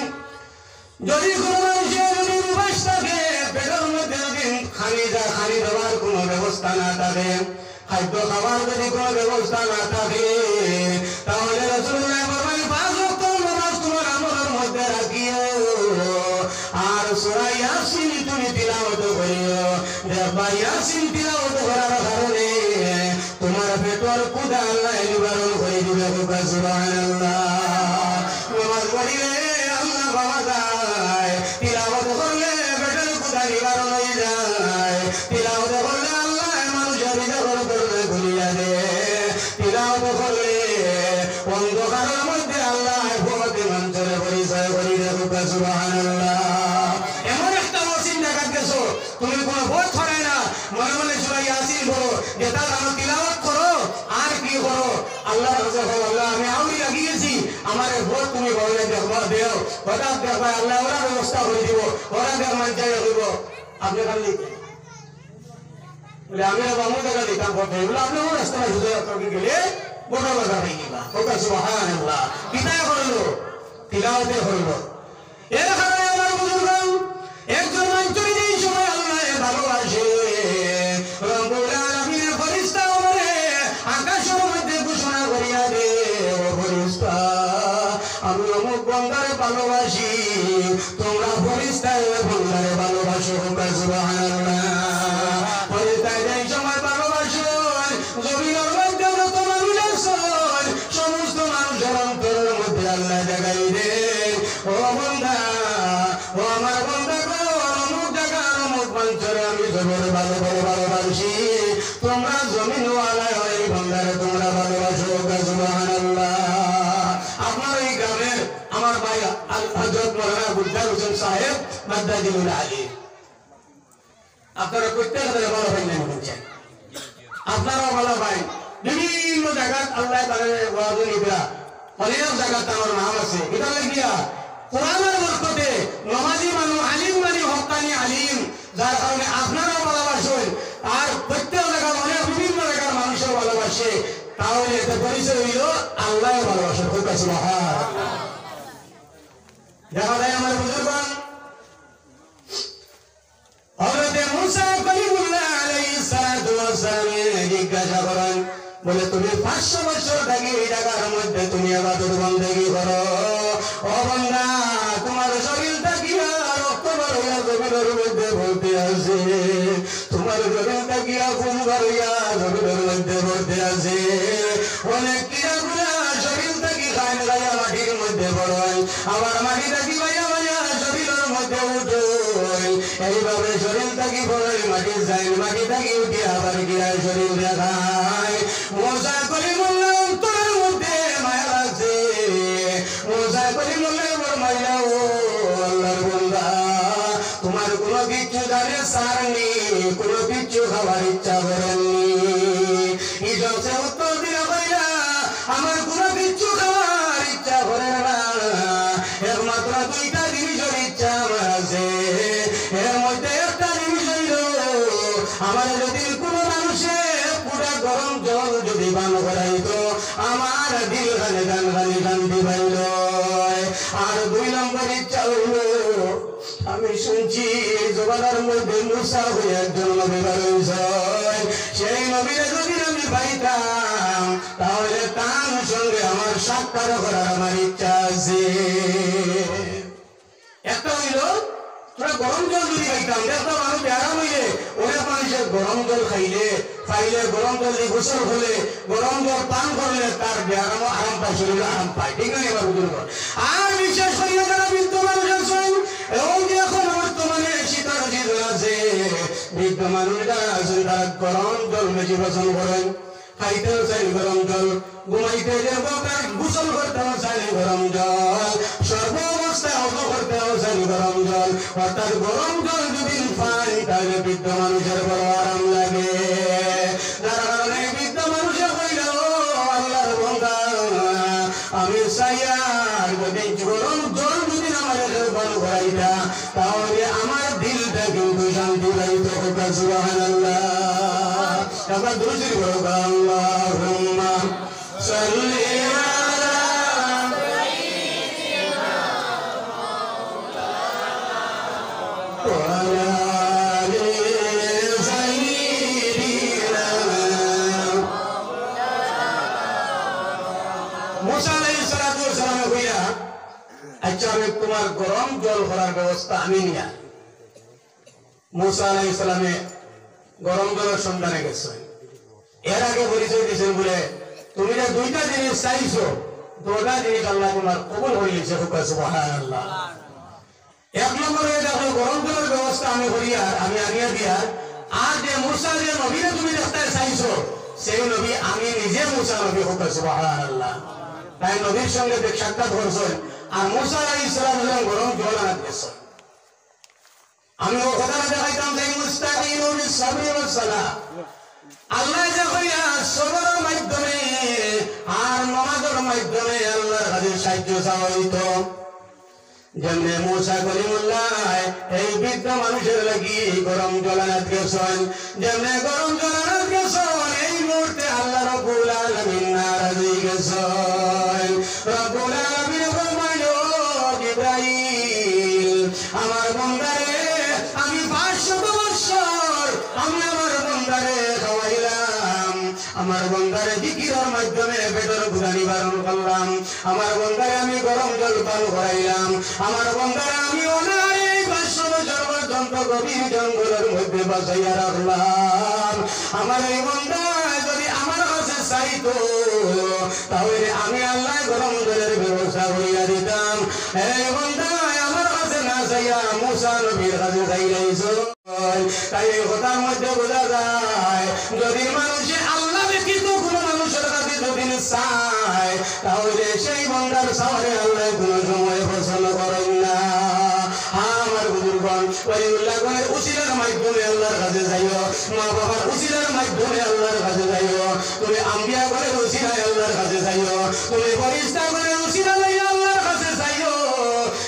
A: যদি কোনো মানুষের যদি উপাস থাকে, পেটের মধ্যে যদি খালি দেওয়ার কোনো ব্যবস্থা না থাকে, খাদ্য খাবার যদি কোনো ব্যবস্থা না থাকে, তাহলে রাসূলুল্লাহ ফরমান 5 ওয়াক্ত নামাজ তোমার আমলের মধ্যে রাখিও আর সূরা ইয়াসিন তুমি তিলাওয়াত করিও। দেখবা ইয়াসিন তিলাওয়াত করার কারণে তোমার পেটের ক্ষুধা আল্লাহ নিবারণ করে দিবে। সুবহানাল্লাহ। নামাজ পড়িলে আল্লাহ পাওয়া যায়, তিলাওয়াত করলে পেটের ক্ষুধা নিবারণ হয়ে যায়। তিলাওয়াত করলে আল্লাহ মানুষের হৃদয় করবে ভুলিয়া দে। তিলাওয়াত করলে অন্ধকারের মধ্যে আল্লাহ ভগবতী মঞ্চরে পরিচয় করি দেবে। সুবহানাল্লাহ। এমন একটা মসজিদ দেখা গেছো তুমি কোনো ভোট ছড়ায় না, মনে মনে সূরা ইয়াসিন পড়ো, যেটা আমার তিলাওয়াত করো আর কি করো, আল্লাহ আল্লাহ আমি আউরি লাগিয়েছি, আমার ভোট তুমি বলে দেখবা দেও, হঠাৎ দেখবা আল্লাহ ওরা ব্যবস্থা করে দিব, ওরা দেখ মঞ্চায় দিব। আপনি খালি বলে আমি বামু টাকা দিতাম ভোট বলে আপনি রাস্তায় হুজুর গেলে ভোটার বাধা হয়ে গেলা। সুবহানাল্লাহ। পিতায় করলো, তিলাওয়াতে করলো। এর কারণে আমার বুজুর্গগণ, একজন মানুষ যেই সময় আল্লাহ ভালোবাসে, রব্বুল আলামিনের ফেরেশতা বলে আকাশের মধ্যে ঘোষণা করিয়া দে, ও ফেরেশতা আমি অমুক বান্দারে ভালোবাসি, তোমরা ফেরেশতা বান্দারে ভালোবাসো। সুবহানাল্লাহ। ফেরেশতা যেই সময় ভালোবাসো, জমিনের মধ্যে যত মানুষ আছে সমস্ত মানুষের অন্তরের মধ্যে আল্লাহ জাগাই দে, ও বান্দা, ও আমার বান্দা গো, অমুক জায়গা অমুক মঞ্চরে আমি জমির ভালোবাসি, তোমরা জমিনওয়ালায় হয় এই বান্দারে তোমরা ভালোবাসো। সুবহানাল্লাহ। আপনার এই গ্রামের আমার ভাই হযরত মাওলানা বুদ্দার হোসেন সাহেব মাদ্দাজিউল আলী, আপনারা প্রত্যেকটা ভালো ভাই নাম বলছেন, আপনারা ভালো ভাই বিভিন্ন জায়গায় আল্লাহ তাআলা ওয়াজু নিবা অনেক জায়গায় তার নাম আছে। এটা লাগিয়া কোরআনের বরকতে নমাজি মানুষ আলিম মানে হক্কানি আলিম, যার কারণে আপনার তাহলে এটা পরিচয় হইল আল্লাহ ভালোবাসার কথা সুবহানাল্লাহ। দেখা যায় আমার বুজুর্গগণ হযরতে মুসা কলিমুল্লাহ আলাইহিস সালাতু ওয়াস সালাম জিজ্ঞাসা করেন বলে তুমি 500 বছর থেকে এই জায়গার মধ্যে তুমি ইবাদত বন্দেগী করো ও বান্দা তোমার শরীরটা কি রক্ত বেরোয়া জমিনের মধ্যে ভর্তি আছে তোমার শরীরটা কি খুন বেরোয়া জমিনের মধ্যে ভর্তি আছে অনেক ক্রিয়াগুলা শরীরটা কি খায় গায়া মাটির মধ্যে বড়ই আবার মাটিটা কি গায়া গায়া শরীরের মধ্যে উঠে এইভাবে শরীরটা কি বড়ই মাটি যায় মাটিটা কি উঠে আবার কি শরীর দেখায় মুসা কলিমুল্লাহ অন্তরের মধ্যে মায়া লাগছে মুসা কলিমুল্লাহ বড় মায়া ও আল্লাহর বান্দা তোমার কোনো কিছু জানে সারনি কোনো কিছু খাবার ইচ্ছা করেননি এই জলসে উত্তর দিয়ে কইরা আমার কোনো কিছু খাবার ইচ্ছা করে না একমাত্র দুইটা জিনিসের ইচ্ছা আমার আছে এর মধ্যে একটা জিনিস হইল আমার যদি কোনো মানুষে পুরা গরম জল যদি পান করাইতো আমার দিল খানে গান খালি শান্তি পাইল আর 2 নম্বর ইচ্ছা হইল আমি শুনছি এই জবানার মধ্যে মুসা হয়ে একজন নবী হয়েছে সেই নবীরে যদি আমি পাইতাম তাহলে তার সঙ্গে আমার সাক্ষাৎ করার আমার ইচ্ছা আছে একটা হইল তোরা গরম জল যদি খাইতাম একটা মানুষ আরাম হইলে অনেক মানুষের গরম জল খাইলে গরম জল দিয়ে গোসল হলে গরম জল পান করলে তার আরাম পায় শরীরে আরাম পায় ঠিক না এবার বুঝুন আর বিশেষ করিয়া যারা বৃদ্ধ মানুষ আছেন এবং এখন বর্তমানে শীতের সিজন আছে বৃদ্ধ মানুষ যারা আছেন তারা গরম জল বেশি পছন্দ করেন খাইতেও চাই গরম জল ঘুমাইতে গোসল করতেও চাই গরম জল সর্ব অবস্থায় অত করতেও চাই গরম জল অর্থাৎ গরম জল যদি পাই তাহলে বৃদ্ধ মানুষের বড় আরাম লাগে যার কারণে বৃদ্ধ মানুষের হইল আল্লাহর বান্দা আমি চাই আর যদি গরম জল যদি আমাদের বল করাইতা তাহলে আমার দিলটা কিন্তু শান্তি পাইত সুবহানাল্লাহ আমরা দুরূদ পড়ব আল্লাহুম্মা সাল্লি আলা সাইয়্যিদিনা ওয়া আলা আলি সাইয়্যিদিনা মুসা আলাইহিস সালাতু ওয়াস সালাম কইরা আচ্ছা আমি তোমার গরম জল করার ব্যবস্থা আমি নিয়া মুসা আলাইহিস সালামে গরম জলের সন্ধানে গেছে এর আগে পরিচয় দিয়েছেন বলে তুমি যে 2টা জিনিস চাইছো 2টা জিনিস আল্লাহ তোমার কবুল হইছে সুবহানাল্লাহ এক নম্বরে দেখো গরম জলের ব্যবস্থা আমি করিয়া আমি আনিয়া দিয়া আর যে মুসা যে নবীরে তুমি দেখতে চাইছো সেই নবী আমি নিজে মুসা নবী সুবহানাল্লাহ তাই নবীর সঙ্গে সাক্ষাৎ করছেন আর মুসা আলাইহিস সালাম গরম জল আনা দিয়েছেন আমি ও কথা দেখাইতাম যে মুস্তাকিনু বিসসাবরি ওয়াস সালাহ আল্লাহ যে কইয়া সবরের মাধ্যমে আর নামাজের মাধ্যমে আল্লাহর কাছে সাহায্য চাওয়া হইতো যেমনে মুসা কলিমুল্লাহ এই বৃদ্ধ মানুষের লাগি গরম জল আনাত গেছেন যেমনে গরম জল আনাত গেছেন এই মুহূর্তে আল্লাহ রাব্বুল আলামিন নারাজ হয়ে গেছেন রাব্বুল আলামিন ফরমাইল জিবরাইল আমার বান্দারে আমি 500 বছর আমি আমার বান্দারে খাওয়াইলাম আমার বান্দারে জিকিরের মাধ্যমে পেটের ক্ষুধা নিবারণ করলাম আমার বান্দারে আমি গরম জল পান করাইলাম আমার বান্দারে আমি অনেক 500 বছর পর্যন্ত গভীর জঙ্গলের মধ্যে বাঁচাইয়া রাখলাম আমার এই বান্দা যদি আমার কাছে চাইতো তাহলে আমি আল্লাহ গরম জলের ব্যবস্থা করিয়া দিতাম এই বান্দা আমার কাছে না চাইয়া মুসা নবীর কাছে চাইলাইছো তাই এই কথার মধ্যে বোঝা যায় যদি মানুষে আল্লাহ ব্যতীত কোনো মানুষের কাছে যদি চায় তাহলে সেই বান্দার সামনে আল্লাহ কোনো সময় পছন্দ করেন না আমার বুজুর্গণ ওলিউল্লাহগণের উসিলার মাধ্যমে আল্লাহর কাছে যাইও মা বাবার উসিলার মাধ্যমে আল্লাহর কাছে যাইও তুমি আম্বিয়াগণের উসিলায় আল্লাহর কাছে যাইও তুমি ফেরেশতাগণের উসিলা লইয়া আল্লাহর কাছে যাইও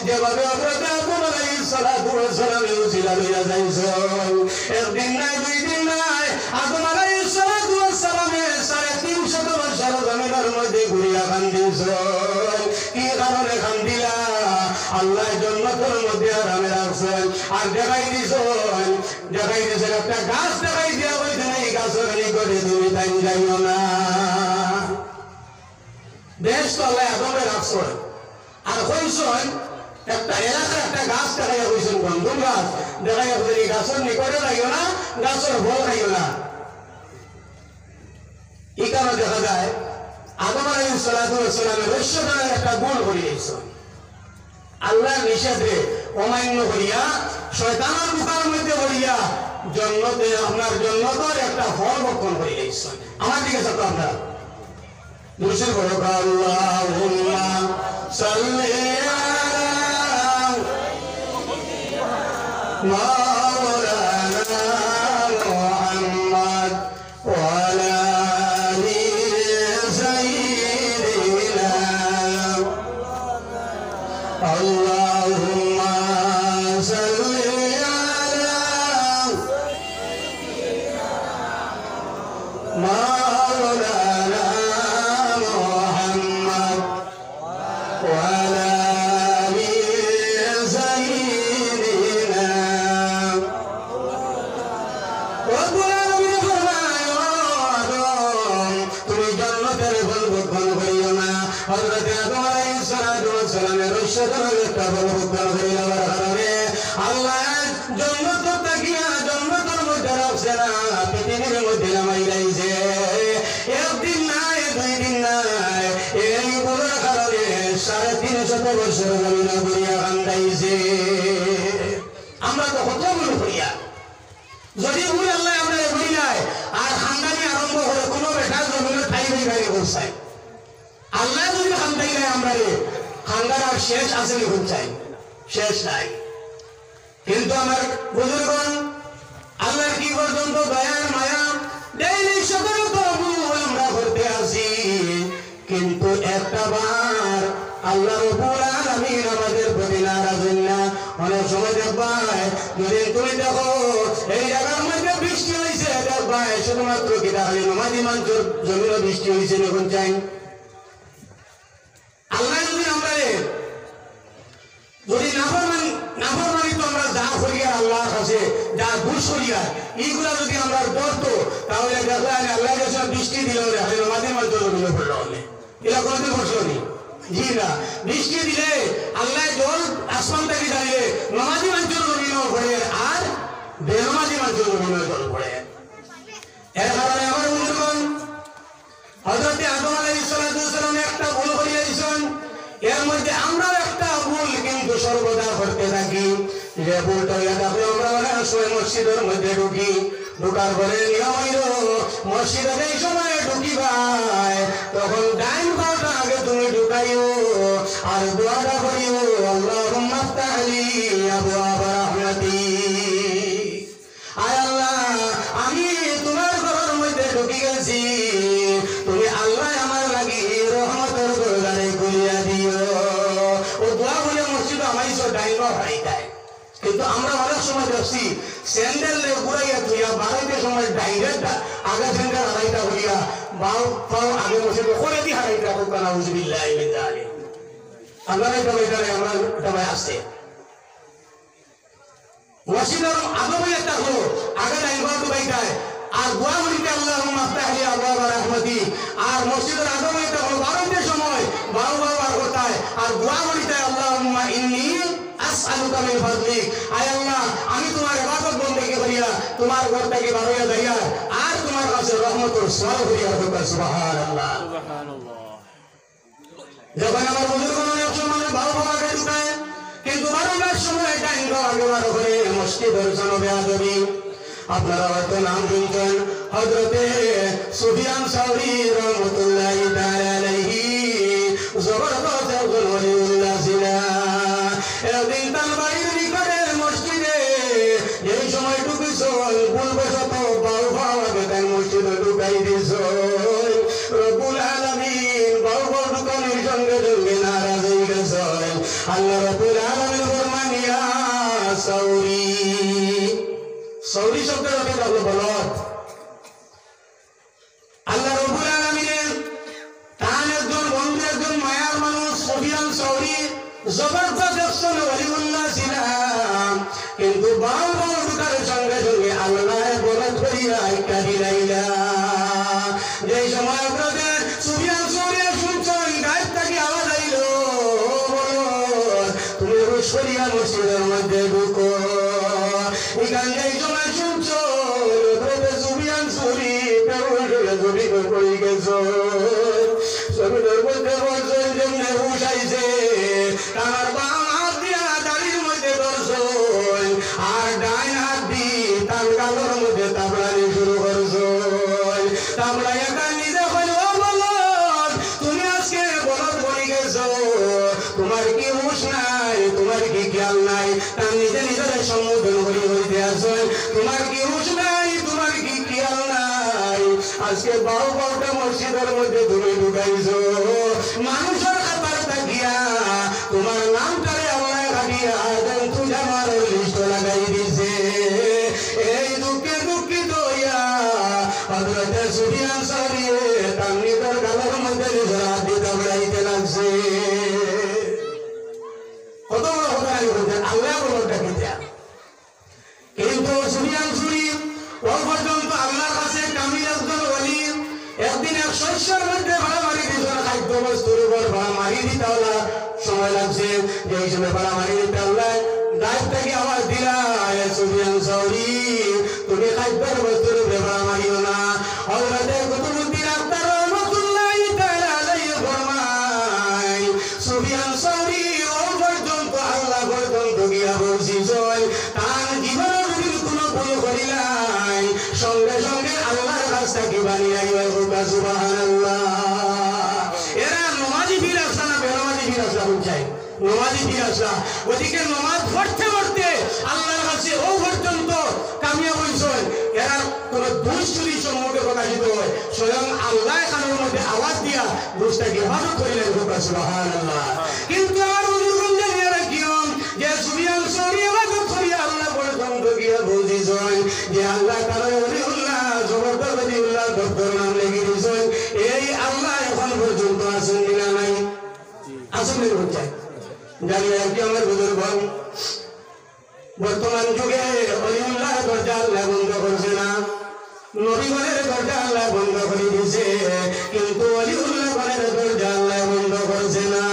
A: যেভাবে হযরত আদম আলাইহিস সালাতু ওয়াস সালামের উসিলা লইয়া যাইছো একদিন নাই 2 দিন নাই আদম আলাইহিস সালাতু ওয়াস সালামের 350 বছর মধ্যে ঘুরিয়া কান্দিস কি কারণে কান্দিলা আল্লাহ জন্নতের মধ্যে আরামে রাখছেন আর দেখাই দিছেন একটা গাছ দেখাই দিয়া হইতে এই গাছের করে তুমি তাই যাইও না দেশ তো আল্লাহ আদমে রাখছেন আর কইছেন একটা এলাকার একটা গাছ দেখাইয়া কইছেন বন্ধুর গাছ দেখাইয়া এই গাছের নিকটে লাগিও না গাছের ফল খাইও না এই কারণে দেখা যায় আদম আলাইহিস সালাতু ওয়াস সালামের রহস্যময় একটা গুণ করিয়েছেন আল্লাহ নিষেধে অমান্য করিয়া শয়তানের মুখের মধ্যে পড়িয়া জন্নতে আপনার জন্নতের একটা ফল ভক্ষণ করিয়েছেন আমার দিকে চাপ আমরা দুশো বড় আল্লাহুম্মা সাল্লি আলা মাওলানা মুহাম্মদ ওয়া আলা আলি সাইয়্যিদিনা اللهم صل على مولانا محمد وعلى آل سيدنا رب العالمين فرمائے তুমি জন্নতের ফল ভক্ষণ করিও না হযরত আদম আলাইহিস সালাতু ওয়াস সালামের রহস্যজনক একটা ফল ভক্ষণ করিয়া কারণে আল্লাহ জন্নত তাকিয়া জন্নতের মধ্যে রাখছে না পৃথিবীর মধ্যে নামাই রাইছে একদিন নাই দুই দিন নাই এই বলার কারণে 350 বছর জমিনা করিয়া কান্দাইছে আমরা তো কত মনে করিয়া যদি ভুল আল্লাহ আমরা বলি নাই আর খানদানি আরম্ভ করে কোনো বেটা জমিনের ঠাই বাইরে বসায় আল্লাহ যদি খানদাই নাই আমরা খানদার আর শেষ আছে লিখুন চাই শেষ নাই কিন্তু আমার বুজুর্গণ আল্লাহর কি পর্যন্ত দয়ার মায়া ডেইলি সকালে তো ভুল আমরা করতে আসি কিন্তু একটা বার আল্লাহ রব্বুল আলামিন আমাদের প্রতি নারাজ না অনেক সময় দেখবাই যদি তুমি দেখো এই জায়গার মধ্যে বৃষ্টি হয়েছে দেখবাই শুধুমাত্র কি তাহলে নমাজি মানুষের জমিনে বৃষ্টি হয়েছে এখন চাই আল্লাহ যদি আমরা যদি নাফরমানি তো আমরা যা করিয়া আল্লাহর কাছে যা ঘুষ করিয়া এইগুলা যদি আমরা ধরতো তাহলে দেখবেন আল্লাহ কাছে বৃষ্টি দিল নমাজি মানুষের জমিনে পড়লো এরা কোনোদিন বসলো নি জি না বৃষ্টি দিলে আল্লাহ জল আসমান থেকে দাঁড়িয়ে নমাজি মানুষের জমিনেও পড়ে আর বেনমাজি মানুষের জমিনেও জল পড়ে এর কারণে আমার বন্ধুগণ হযরত আদম আলাইহিস সালাতু ওয়াস সালাম একটা ভুল করিয়া দিয়েছেন এর মধ্যে আমরাও একটা ভুল কিন্তু সর্বদা করতে থাকি যে ভুলটা হইয়া থাকলে আমরা অনেক সময় মসজিদের মধ্যে ঢুকি ঢুকার পরে নিয়ম হইল মসজিদে এই সময় ঢুকিবাই তখন ডাইন পাটা আগে তুমি ঢুকাইও আর দোয়াটা করিও আল্লাহুম্মা আফতাহ লি আবওয়াব রাহমাতিক আয় আল্লাহ আমি তোমার ঘরের মধ্যে ঢুকি গেছি তুমি আল্লাহ আমার লাগি রহমতের দরজারে খুলিয়া দিও ও দোয়া বলে মসজিদ আমাইছো ডাইন পা হারাই দেয় কিন্তু আমরা অনেক সময় দেখছি স্যান্ডেল ঘুরাইয়া তুইয়া বাড়াইতে সময় ডাইরেক্ট আগে স্যান্ডেল হারাইটা হইয়া বাউ পাও আগে মসজিদ করে দি হারাইটা হোক না উজবিল্লাহি মিন যালিক আমরা এটা বাইরে আমরা এটা ভাই আসছে মসজিদের আগে বলে থাকলো আগে ডাইন পা তো বাইটায় আর দোয়া বলিতে আল্লাহুম্মা আফতাহ লি আবওয়াব রাহমাতিক আর মসজিদের আগে বলে থাকলো বাড়াইতে সময় বাউ বার করতায় আর দোয়া বলিতে আল্লাহুম্মা ইন্নী আসআলুকা মিন ফাদলিক আয় আল্লাহ আমি তোমার ইবাদত বন্দেগী করিয়া তোমার ঘর থেকে বার হইয়া যাইয়া আর তোমার কাছে রহমতের সওয়াল করিয়া দেব সুবহানাল্লাহ যখন আমার বুজুর্গগণ অনেক সময় ভালো আগে ঢুকায় কিন্তু বারবার সময় ডাইন আগে বার করে মসজিদের জনবে আদবি আপনারা হয়তো নাম শুনছেন হযরতে সুফিয়ান সাউরি রাহমাতুল্লাহি তাআলা আলাইহি জবরদস্ত একজন ওলিউল্লাহ ছিলেন একদিন তার বাড়ির নিকটে মসজিদে এই সময় ঢুকিস ভুলবশত বাউ বাউ আগে তাই মসজিদে ঢুকাই দিস রব্বুল আলামিন বাউ বাউ ঢুকানোর সঙ্গে সঙ্গে নারাজ হয়ে গেছেন আল্লাহ রব্বুল আলামিন ফরমান ইয়া সাউরি সাউরি শব্দের অর্থ হলো বলদ আল্লাহ রব্বুল আলামিনের তাআলা জবরদস্ত একজন ওলিউল্লাহ ছিলাম, কিন্তু বাউ বাউ ঢুকার সঙ্গে সঙ্গে আল্লাহ বরত করিয়া কাহিলাইলা। যেই সময় আপনাদের সুফিয়ান সৌরিয়া শুনছেন গায়েব থেকে আওয়াজ আইল, তুমি রুশরিয়া মসজিদের মধ্যে ঢুকো। এখান যেই সময় শুনছো সুফিয়ান সৌরি জমি পড়ে গেছ, জমিনের মধ্যে বলছেন যেমনি হুশ আইছে, আমার বাম হাত দিয়া দাড়ির মধ্যে ধরছই আর ডাইন হাত দিয়ে তার গালোর মধ্যে তাবড়ানি শুরু করছই। তাবড়া একা নিজে কইল, ও বলদ তুমি আজকে বলদ বনি গেছ, তোমার কি হুশ নাই, তোমার কি খেয়াল নাই? তার নিজে নিজের সম্বোধন করি হইতে আসেন, তোমার কি হুশ নাই, তোমার কি খেয়াল নাই? আজকে বাউ বাউটা মসজিদের মধ্যে তুমি ঢুকাইছো, মানুষের খাতার তাকিয়া তোমার নামটারে আল্লাহ কাটিয়া তুই আমার লিস্ট লাগাই দিছে। এই দুঃখে দুঃখিত হইয়া হযরত সুফিয়ান সৌরি তার নিজের গালের মধ্যে নিজের হাত দিয়ে দাবড়াইতে লাগছে। কত বড় হতাই হতেন আল্লাহ বলটা কিতা, কিন্তু সুফিয়ান সৌরি ও পর্যন্ত আল্লাহর কাছে কামিল একজন ওলি। একদিন এক শস্যের মধ্যে ভাড়া মারি দিত, খাদ্য বস্তুর উপর ভাড়া মারি দিতে হলা সময় লাগছে। যেই সময় ভাড়া মারি দিতে হল্লা দায়িত্ব থেকে আওয়াজ দিলা, সুফিয়ান সৌরি তুমি খাদ্যের বস্তুর উপরে ভাড়া মারিও না। হযরতে কুতুবউদ্দিন আখতার রহমাতুল্লাহি তাআলা আলাইহি ফরমায়, সুফিয়ান সৌরি ও পর্যন্ত আল্লাহ পর্যন্ত গিয়া বলছিলেন তার জীবনের কোনো ভুল করিলাই, সঙ্গে সঙ্গে আল্লাহর কাছ থেকে বানিয়ে আইবা সুবহানাল্লাহ। এরা নমাজি ফির আসা না বেনামাজি ফির আসা বুঝাই, নমাজি ফির আসা। ওদিকে নমাজ পড়তে পড়তে আল্লাহর কাছে ও পর্যন্ত কামিয়া বলছেন, এরা কোন দুষ যদি সম্মুখে প্রকাশিত হয় স্বয়ং আল্লাহ কানের মধ্যে আওয়াজ দিয়া দুষ্টাকে হেফাজত করিলেন সুবহানাল্লাহ। কিন্তু আর অনুরূপ জানিয়ে রাখিও যে সুফিয়ান সৌরি ইবাদত করিয়া আল্লাহ পর্যন্ত গিয়া বুঝিছেন যে আল্লাহ তাআলা ওলিউল্লাহ জবরদস্ত ওলিউল্লাহ দপ্তর নাম লেগে দিয়েছেন, এই আল্লাহ এখন পর্যন্ত আছেন কিনা নাই? আছেন বুঝাই জানিয়ে রাখি আমার বুজুর্গ, বর্তমান যুগে ওলিউল্লাহ দরজা আল্লাহ বন্ধ করছে না, নবীগণের দরজা আল্লাহ বন্ধ করে দিয়েছে, কিন্তু ওলিউল্লাহ গণের দরজা আল্লাহ বন্ধ করছে না।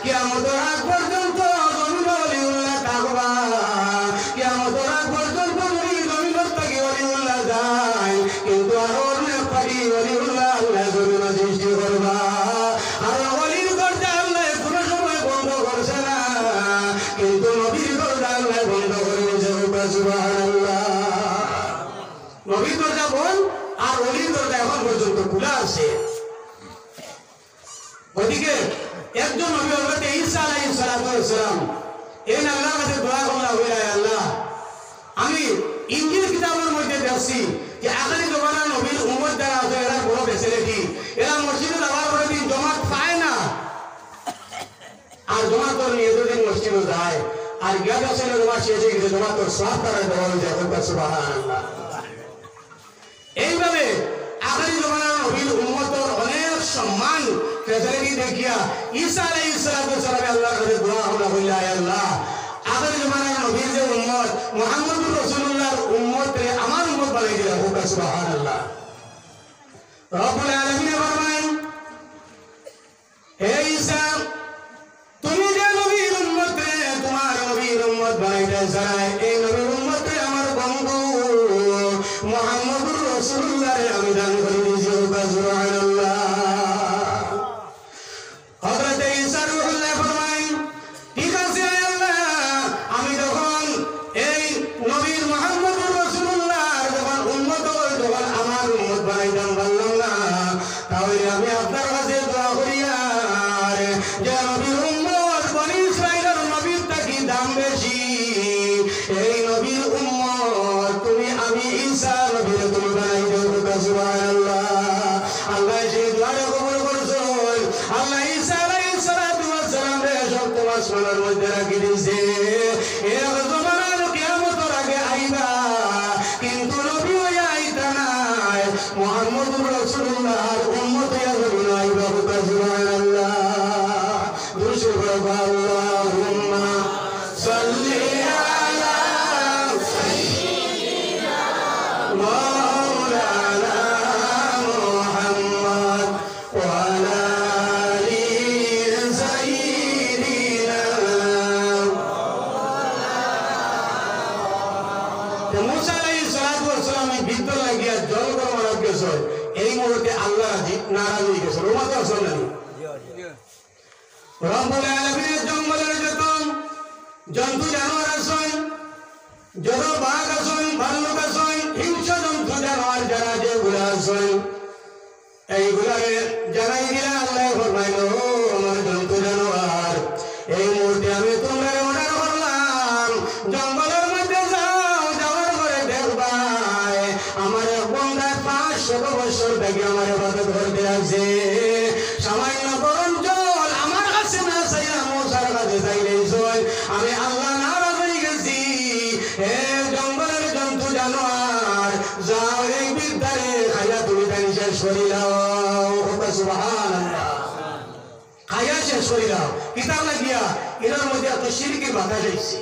A: কিয়ামতের আগ পর্যন্ত জমিন ওলিউল্লাহ থাকবা, কিয়ামতের আগ পর্যন্ত জমিন থেকে ওলিউল্লাহ যায়, কিন্তু আরো অনেক পারি ওলিউল্লাহ আল্লাহ জমিন সৃষ্টি করবা। আর ওলির দরজা আল্লাহ কোন সময় বন্ধ করছে না, কিন্তু নবীর দরজা আল্লাহ বন্ধ করে দিয়েছে সুবহানাল্লাহ। নবীর দরজা বল আর ওলির দরজা এখন পর্যন্ত খোলা আছে। ওদিকে একজন নবী হযরত ঈসা আলাইহিস সালাম এই আল্লাহর কাছে দোয়া করলা, হে আল্লাহ আমি ইনজিল কিতাবের মধ্যে দেখছি যে আখিরি জমানার নবীর উম্মত যারা আছে এরা বড় ফ্যাসিলিটি, এরা মসজিদে যাওয়ার পরে দিন জমাত পায় না, আর জমাত তোর নিয়ে দুদিন মসজিদে যায়, আর গিয়া দেখছেন জমাত শেষ হয়ে গেছে, জমাত তোর সব তারা দেওয়া হয়ে যায় সুবহানাল্লাহ। এইভাবে আখিরি জমানার নবীর উম্মতের অনেক সম্মান ফ্যাসিলিটি দেখিয়া ঈসা আলাইহিস সালাম আল্লাহর কাছে দোয়া হলো, হে আল্লাহ আখিরি জমানার নবীর যে উম্মত মুহাম্মদুর রাসূলুল্লাহর উম্মতকে আমার উম্মত বানাই দিলা সুবহানাল্লাহ। রব্বুল আলামিন ফরমান, হে ঈসা তুমি যে নবীর উম্মতকে তোমার নবীর উম্মত বানাইতে চাই, এই নবীর উম্মতকে আমার বন্ধু মুহাম্মদুর রাসূলুল্লাহরে আমি দান করে দিয়েছি সুবহানাল্লাহ। হযরত ঈসা রূহুল্লাহ ফরমায়, ঠিক আছে আল্লাহ আমি যখন এই নবীর মুহাম্মদুর রাসূলুল্লাহর যখন উম্মত যখন আমার উম্মত বানাইতাম পারলাম না, তাহলে আমি আপনার কাছে দোয়া করি যে নবীর উম্মত বনি ইসরাইলের নবীর থেকে দাম বেশি, এই নবীর উম্মত তুমি আমি ঈসা নবীর তুমি বানাই দেব সুবহানাল্লাহ। মুসা আলাইহিস সালাতু ওয়াস সালাম ভিতর লাগিয়া জল গরম রাখছ এই মুহূর্তে আল্লাহ রাজি নারাজ হয়ে গেছে রোমা তো আসল না রব্বুল আলামিনের জঙ্গলের যত জন্তু জানোয়ার আছেন যত বাঘ আছেন ভাল্লুক আছেন হিংস্র জন্তু জানোয়ার যারা যেগুলো আছেন এইগুলারে জানাই দিলে আল্লাহ ফরমাইলো আমার জন্তু জানোয়ার এই মুহূর্তে আমি তোমরা অর্ডার করলাম জঙ্গলের মধ্যে যাও যাওয়ার পরে দেখবাই আমার বন্ধায় 500 বছর থেকে আমার ইবাদত করতে আছে সামান্য গরম জল আমার কাছে না চাইয়া মুসার কাছে চাইলেই আমি আল্লাহ নারাজ হয়ে গেছি হে জঙ্গলের জন্তু জানোয়ার যাও এই বিদ্যারে খাইয়া তুমি তাই শেষ করি দাও সুবহানাল্লাহ খাইয়া শেষ করি দাও কিতাব লাগিয়া এর মধ্যে এত শিরকের বাধা যাইছে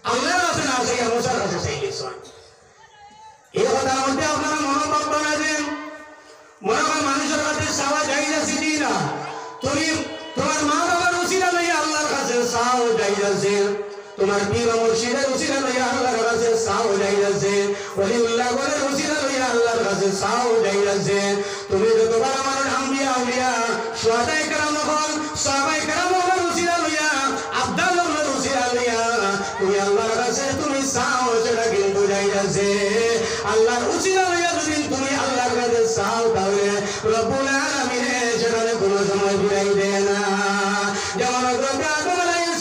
A: আল্লাহর কাছে না চাইয়া মুসার কাছে চাইলেছ এই কথার মধ্যে আপনারা মনোভাব বানাবেন মনে হয় মানুষের কাছে চাওয়া যাই যাচ্ছে না তুমি তোমার মা বাবার উসিলা লইয়া আল্লাহর কাছে চাও যাই যাচ্ছে তোমার পীর মুর্শিদের উসিলা লইয়া আল্লাহর কাছে চাও যাই যাচ্ছে ওলিউল্লাহ বলের উসিলা লইয়া আল্লাহর কাছে চাও যাই যাচ্ছে তুমি যতবার আমার আম্বিয়া আউলিয়া সুহাদায়ে কেরাম হল সাহাবায়ে কেরাম হল উসিলা লইয়া আব্দুল্লাহর উসিলা লইয়া তুমি আল্লাহর কাছে তুমি চাও সেটা কিন্তু যাই যাচ্ছে আল্লাহর উসিলা লইয়া যদি তুমি আল্লাহর কাছে চাও তাহলে রব্বুল আলামিন সেখানে কোনো সময় ফিরাই দেয় না যেমন হযরত আদম আলাইহিস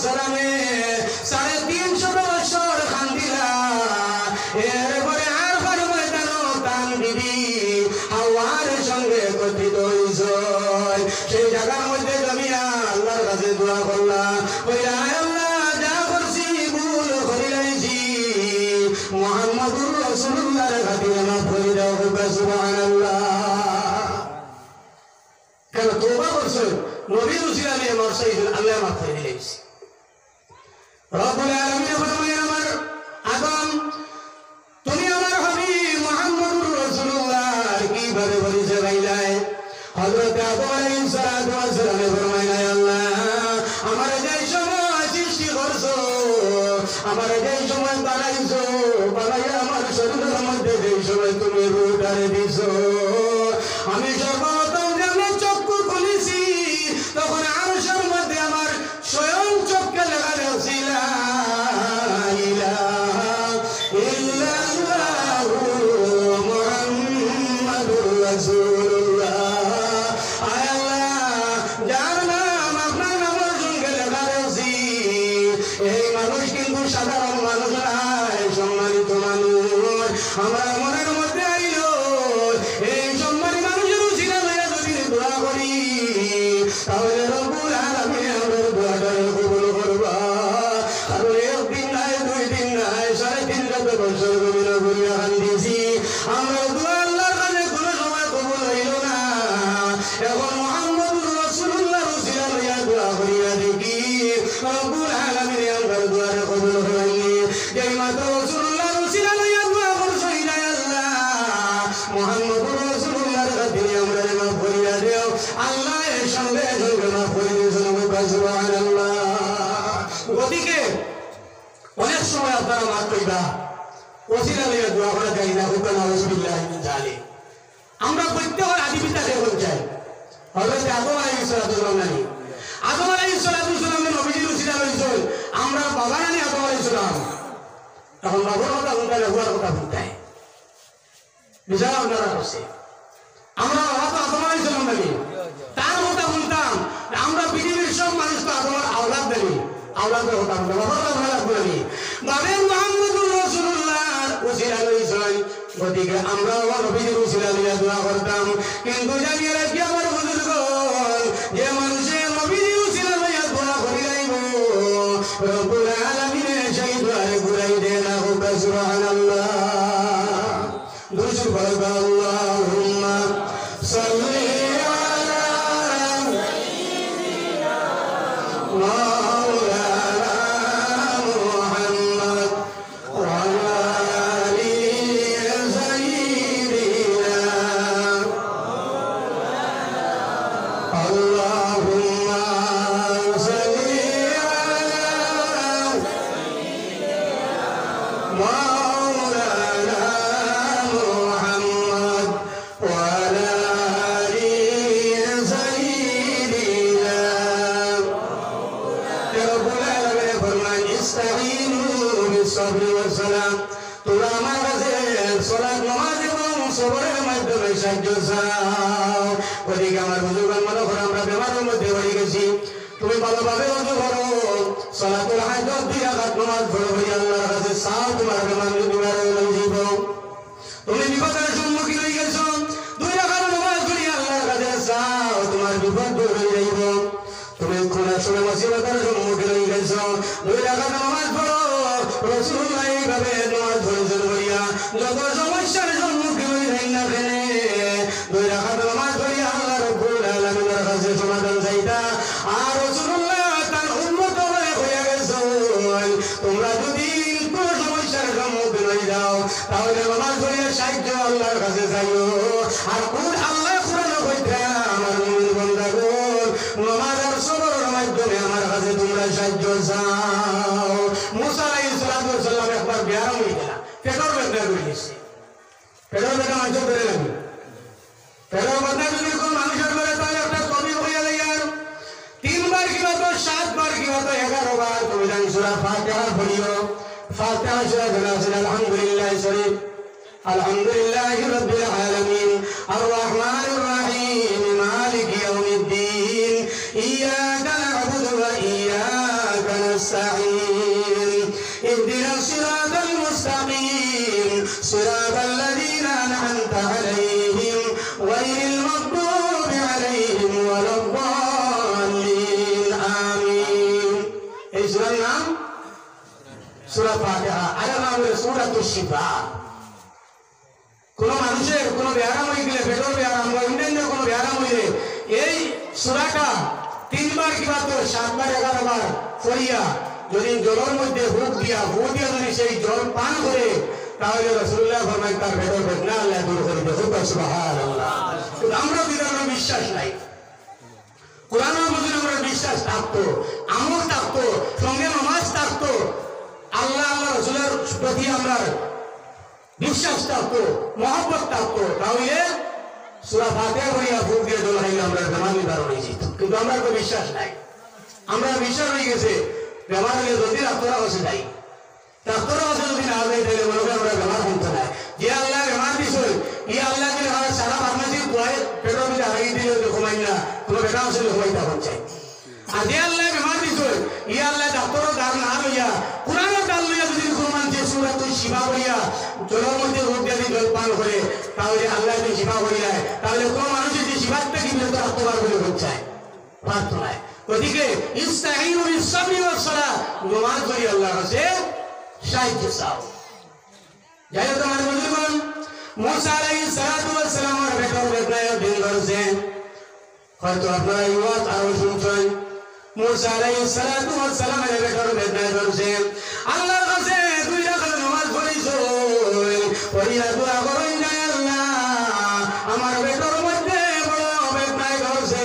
A: সালাম 350 বছর খান্দিলা এরপরে আরফার ময়দানে তান বিবি হাওয়ার সঙ্গে একত্রিত হইছেন সেই জায়গার মধ্যে জমিয়া আল্লাহর কাছে দোয়া করলাম কইরা আল্লাহ যা করছি ভুল করে লাইছি মুহাম্মদুর রাসূলুল্লাহর খাতিরে মাফ করে দাও সুবহানাল্লাহ কেন তওবা করছো নবী উসিলা নিয়ে মারসাইছেন আল্লাহ মাফ করে দিয়েছে রব্বুল আলামিন ফরমায় আমার আদম তুমি আমার হাবিব মুহাম্মদুর রাসূলুল্লাহ কিভাবে বলেছে বাইলাই হযরত আদম আলাইহিস সালাতু ওয়াস সালাম ফরমায় আল্লাহ আমার যে সময় সৃষ্টি করছো আমার যে সময় বানাইছো বানাইয়া আমার শরীরের মধ্যে যে সময় তুমি রূহটারে দিছো আমি সর্বপ্রথম যখন চক্ষু খুলেছি তখন আরশের মধ্যে আমার স্বয়ং চক্ষে লাগানো ছিল ইলাহা ইল্লাল্লাহু মুহাম্মাদুর রাসূলুল্লাহ আয় আল্লাহ যার নাম আপনার নামের সঙ্গে লেখা রয়েছে এই মানুষ কিন্তু সাধারণ মানুষ নয় সম্মানিত মানুষ আমার মনের মধ্যে আইলো এই সম্মানী মানুষের উসিলা লইয়া যদি দোয়া করি তাহলে রব্বুল আলামিন আমাদের দোয়াটা কবুল করবা আর একদিন নাই 2 দিন নাই 3.5 বছর কবির করিয়া কান্দিছি আমরা দোয়া আল্লাহর কাছে কোনো সময় কবুল হইল না এখন মুহাম্মদুর রাসূলুল্লাহর উসিলা লইয়া দোয়া করিয়া দেখি রব্বুল আলামিন আমাদের দোয়ার কবুল হইনি যেই মাত্র রাসূলুল্লাহর উসিলা লইয়া দোয়া করছো ইয়া আল্লাহ মুহাম্মদুর রাসূলুল্লাহর খাতিরে আমরা মাফ করিয়া দাও আল্লাহ এর সঙ্গে সঙ্গে মাফ করে দিয়েছেন সুবহানাল্লাহ ওদিকে অনেক সময় আপনারা মাফ কইবা ওসিলা লইয়া দোয়া করা যায় না হুকুম আউযুবিল্লাহি মিন যালিক আমরা প্রত্যেকের আদি পিতা দেখুন চাই হযরত আদম আলাইহিস সালাম নানি আদম আলাইহিস সালাম নবীজির উসিলা লইছেন আমরা বাবা নানি আদম আলাইহিস সালাম তখন বাবার কথা বলতে হুয়ার কথা বলতে বিচার আপনারা করছে আমরা বাবা তো আদম আলাইহিস সালাম নানি তার কথা বলতাম আমরা পৃথিবীর সব মানুষ তো আদমের আওলাদ নানি আওলাদের কথা বলতাম বাবার কথা বলি বাবে মুহাম্মদুর রাসূলুল্লাহ উসিলা লইছেন গতিকে আমরা নবীজির উসিলা লইয়া দোয়া করতাম কিন্তু জানিয়ে রাখি আমার বুজুর্গগণ যে মানুষের নবীজির উসিলা লইয়া দোয়া করি লাইব রব্বুল আলামিন সেই দোয়ারে ঘুরাই দেয় না সুবহানাল্লাহ দুরূদ পড়ো আল্লাহুম্মা সাল্লি আলা সাইয়্যিদিনা মাওলানা মুহাম্মদ ওয়া আলা আলি সাইয়্যিদিনা আল্লাহুম্মা সাল্লি আলা مولانا محمد وعلى آل سيدنا رب العالمين فرمان استعينوا بالصبر والسلام তোমরা আমার কাছে সালাত নামাজ এবং সবরের মাধ্যমে সাহায্য চাও। ওদিকে আমার বুজুর্গান মনে করো আমরা বেমারের মধ্যে পড়ে গেছি, তুমি ভালোভাবে অজু করো, সালাতুল হাজত 2 রাকাত নামাজ পড়ো, আল্লাহর কাছে চাও তোমার বেমার দূর হয়ে যাব। তুমি বিপদের সম্মুখীন হয়ে গেছো, 2 রাকাত নামাজ পড়ি আল্লাহর কাছে চাও তোমার বিপদ দূর হয়ে যাইব। তুমি কোন সময় মুসিবতের সম্মুখীন হয়ে গেছো, 2 রাকাত নামাজ পড়ো, রাসূলুল্লাহ এইভাবে নামাজ পড়েছেন বলিয়া যত সমস্যার সম্মুখীন হই না কেন 2 রাকাত নামাজ পড়ি আল্লাহ রাব্বুল আলামিনের কাছে সমাধান চাইতা। আর রাসূলুল্লাহ তার উম্মত হয়ে গেছো, তোমরা যদি কোন সমস্যার সম্মুখীন হয়ে যাও তাহলে নামাজ পড়িয়া সাহায্য আল্লাহর কাছে চাইও। আর কোন আল্লাহ কোরআনে কইতা আমার মুমিন বান্দাগণ নামাজ আর সবরের মাধ্যমে আমার কাছে তোমরা সাহায্য চাও। মুসা আলাইহিস সালাম একবার বিয়ারাম হয়ে গেল, পেটর বেদনা করে গেছে, পেটর বেদনা মানুষ করে লাগবে, পেটর বেদনা যদি কোন মানুষের করে তাহলে একটা তবিব হয়ে যায়। আর 3 বার কি হতো 7 বার কি হতো 11 বার তুমি জানি সূরা ফাতিহা পড়িও। ফাতিহা সূরা জানাছেন আলহামদুলিল্লাহ শরীফ আলহামদুলিল্লাহি রাব্বিল আলামিন আর রহমানির রহিম মালিকি ইয়াউমিদ্দিন ইয়াকা না'বুদু ওয়া ইয়াকা নাস্তাঈন ইহদিনাস সিরাতাল মুস্তাকিম সিরাতাল লাযীনা আন'আমতা আলাইহিম গায়রিল মাগদুবি আলাইহিম ওয়ালাদ-দাল্লিন আমিন। এই সূরার নাম সূরা ফাতিহা, আর নাম হলো সূরাতুশ শিফা। কোন মানুষের কোন ব্যায়াম হয়ে গেলে, পেটর ব্যায়াম বা অন্যান্য কোন ব্যায়াম হইলে এই সূরাটা 3 বার কিংবা 7 বার 11 বার পড়িয়া যদি জলের মধ্যে হুক দিয়া যদি সেই জল পান করে তাহলে রাসূলুল্লাহ ফরমায় তার পেটর বেদনা আল্লাহ দূর করে দেবে। সুবহানাল্লাহ। আমরা বিধানের বিশ্বাস নাই, কোরআনের প্রতি আমরা বিশ্বাস থাকতো, আমল থাকতো, সঙ্গে নামাজ থাকতো, আল্লাহ রাসূলের প্রতি আমরা বিশ্বাস থাকতো, মহব্বত থাকতো, তাহলে সূরা ফাতিহা পড়িয়া ফুক দিয়ে জল খাইলে আমরা বেমার নিবার হয়ে যেত। কিন্তু আমরা তো বিশ্বাস নাই, আমরা বিশ্বাস হয়ে গেছে বেমার হলে যদি ডাক্তারের কাছে যাই, ডাক্তারের কাছে যদি না যাই তাহলে মনে করি আমরা বেমার কমতে নাই। যে আল্লাহ বেমার দিছ ই আল্লাহকে সারা ফার্মাসি দোয়াই পেটের মধ্যে হারিয়ে দিলে ঘুমাই না, তোমার বেটা আসলে ঘুমাইতে এখন চাই। আর যে আল্লাহ বেমার দিছ ই আল্লাহ ডাক্তারের দার না লইয়া কোরআনের দার লইয়া যদি কোনো মানুষ সূরাতুল শিফা পড়িয়া জলের মধ্যে রোগ দিয়ে জল পান করে তাহলে আল্লাহ যদি শিফা করে দেয়, তাহলে কোন মানুষ যদি শিফার থেকে বিরত রাখতে পারবে বলে চায় প্রার্থনায়। ওদিকে ইস্তাঈনু বিস-সাবরি ওয়াস-সালাহ, নামাজ পড়ি আল্লাহর কাছে সাহায্য চাও। যাই হোক আমার বন্ধুগণ, মুসা আলাইহিস সালাতু ওয়াস সালামের পেটর বেদনায় দিন ধরছে, হয়তো আপনারা এই ওয়াজ আরো শুনছেন। মুসা আলাইহিস সালাতু ওয়াস সালামের পেটর বেদনায় ধরছে, আল্লাহর কাছে 2 রাকাত নামাজ পড়িছো, পড়িয়া দোয়া করেন যায় আল্লাহ আমার পেটর মধ্যে বড় বেদনায় ধরছে,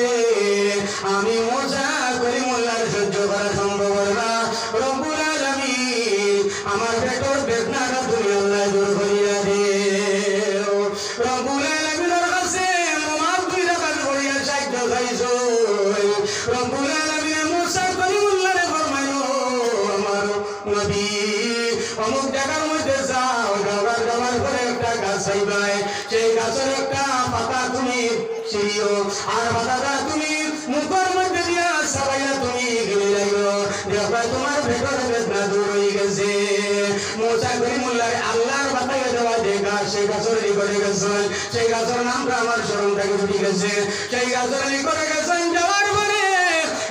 A: আমি মুসা কলিমুল্লাহর সহ্য করা সম্ভব না, রব্বুল আলামিন আমার পেটর বেদনাটা তুমি আল্লাহ দূর করিয়া দিও। রব্বুল আলামিনের কাছে নামাজ 2 রাকাত পড়িয়া সাহায্য চাইছো, রব্বুল আলামিন মুসা কলিমুল্লাহরে ফরমাইলো আমার নবী অমুক জায়গার মধ্যে যাও, যাওয়ার পরে একটা গাছ চাইবাই, সেই গাছের একটা পাতা তুমি ছিড়িও, আর পাতাটা তুমি মুখের মধ্যে দিয়া সবাইয়া তুমি গিলে যাইও, দেখবা তোমার ভেতরে বেদনা দূর হয়ে গেছে। মুসা কলিমুল্লাহ আল্লাহর বাতাইয়া দেওয়া যে গাছ, সেই গাছের নিকটে গেছেন, সেই গাছের নামটা আমার স্মরণ থেকে ছুটি গেছে, সেই গাছের নিকটে গেছেন, যাওয়ার পরে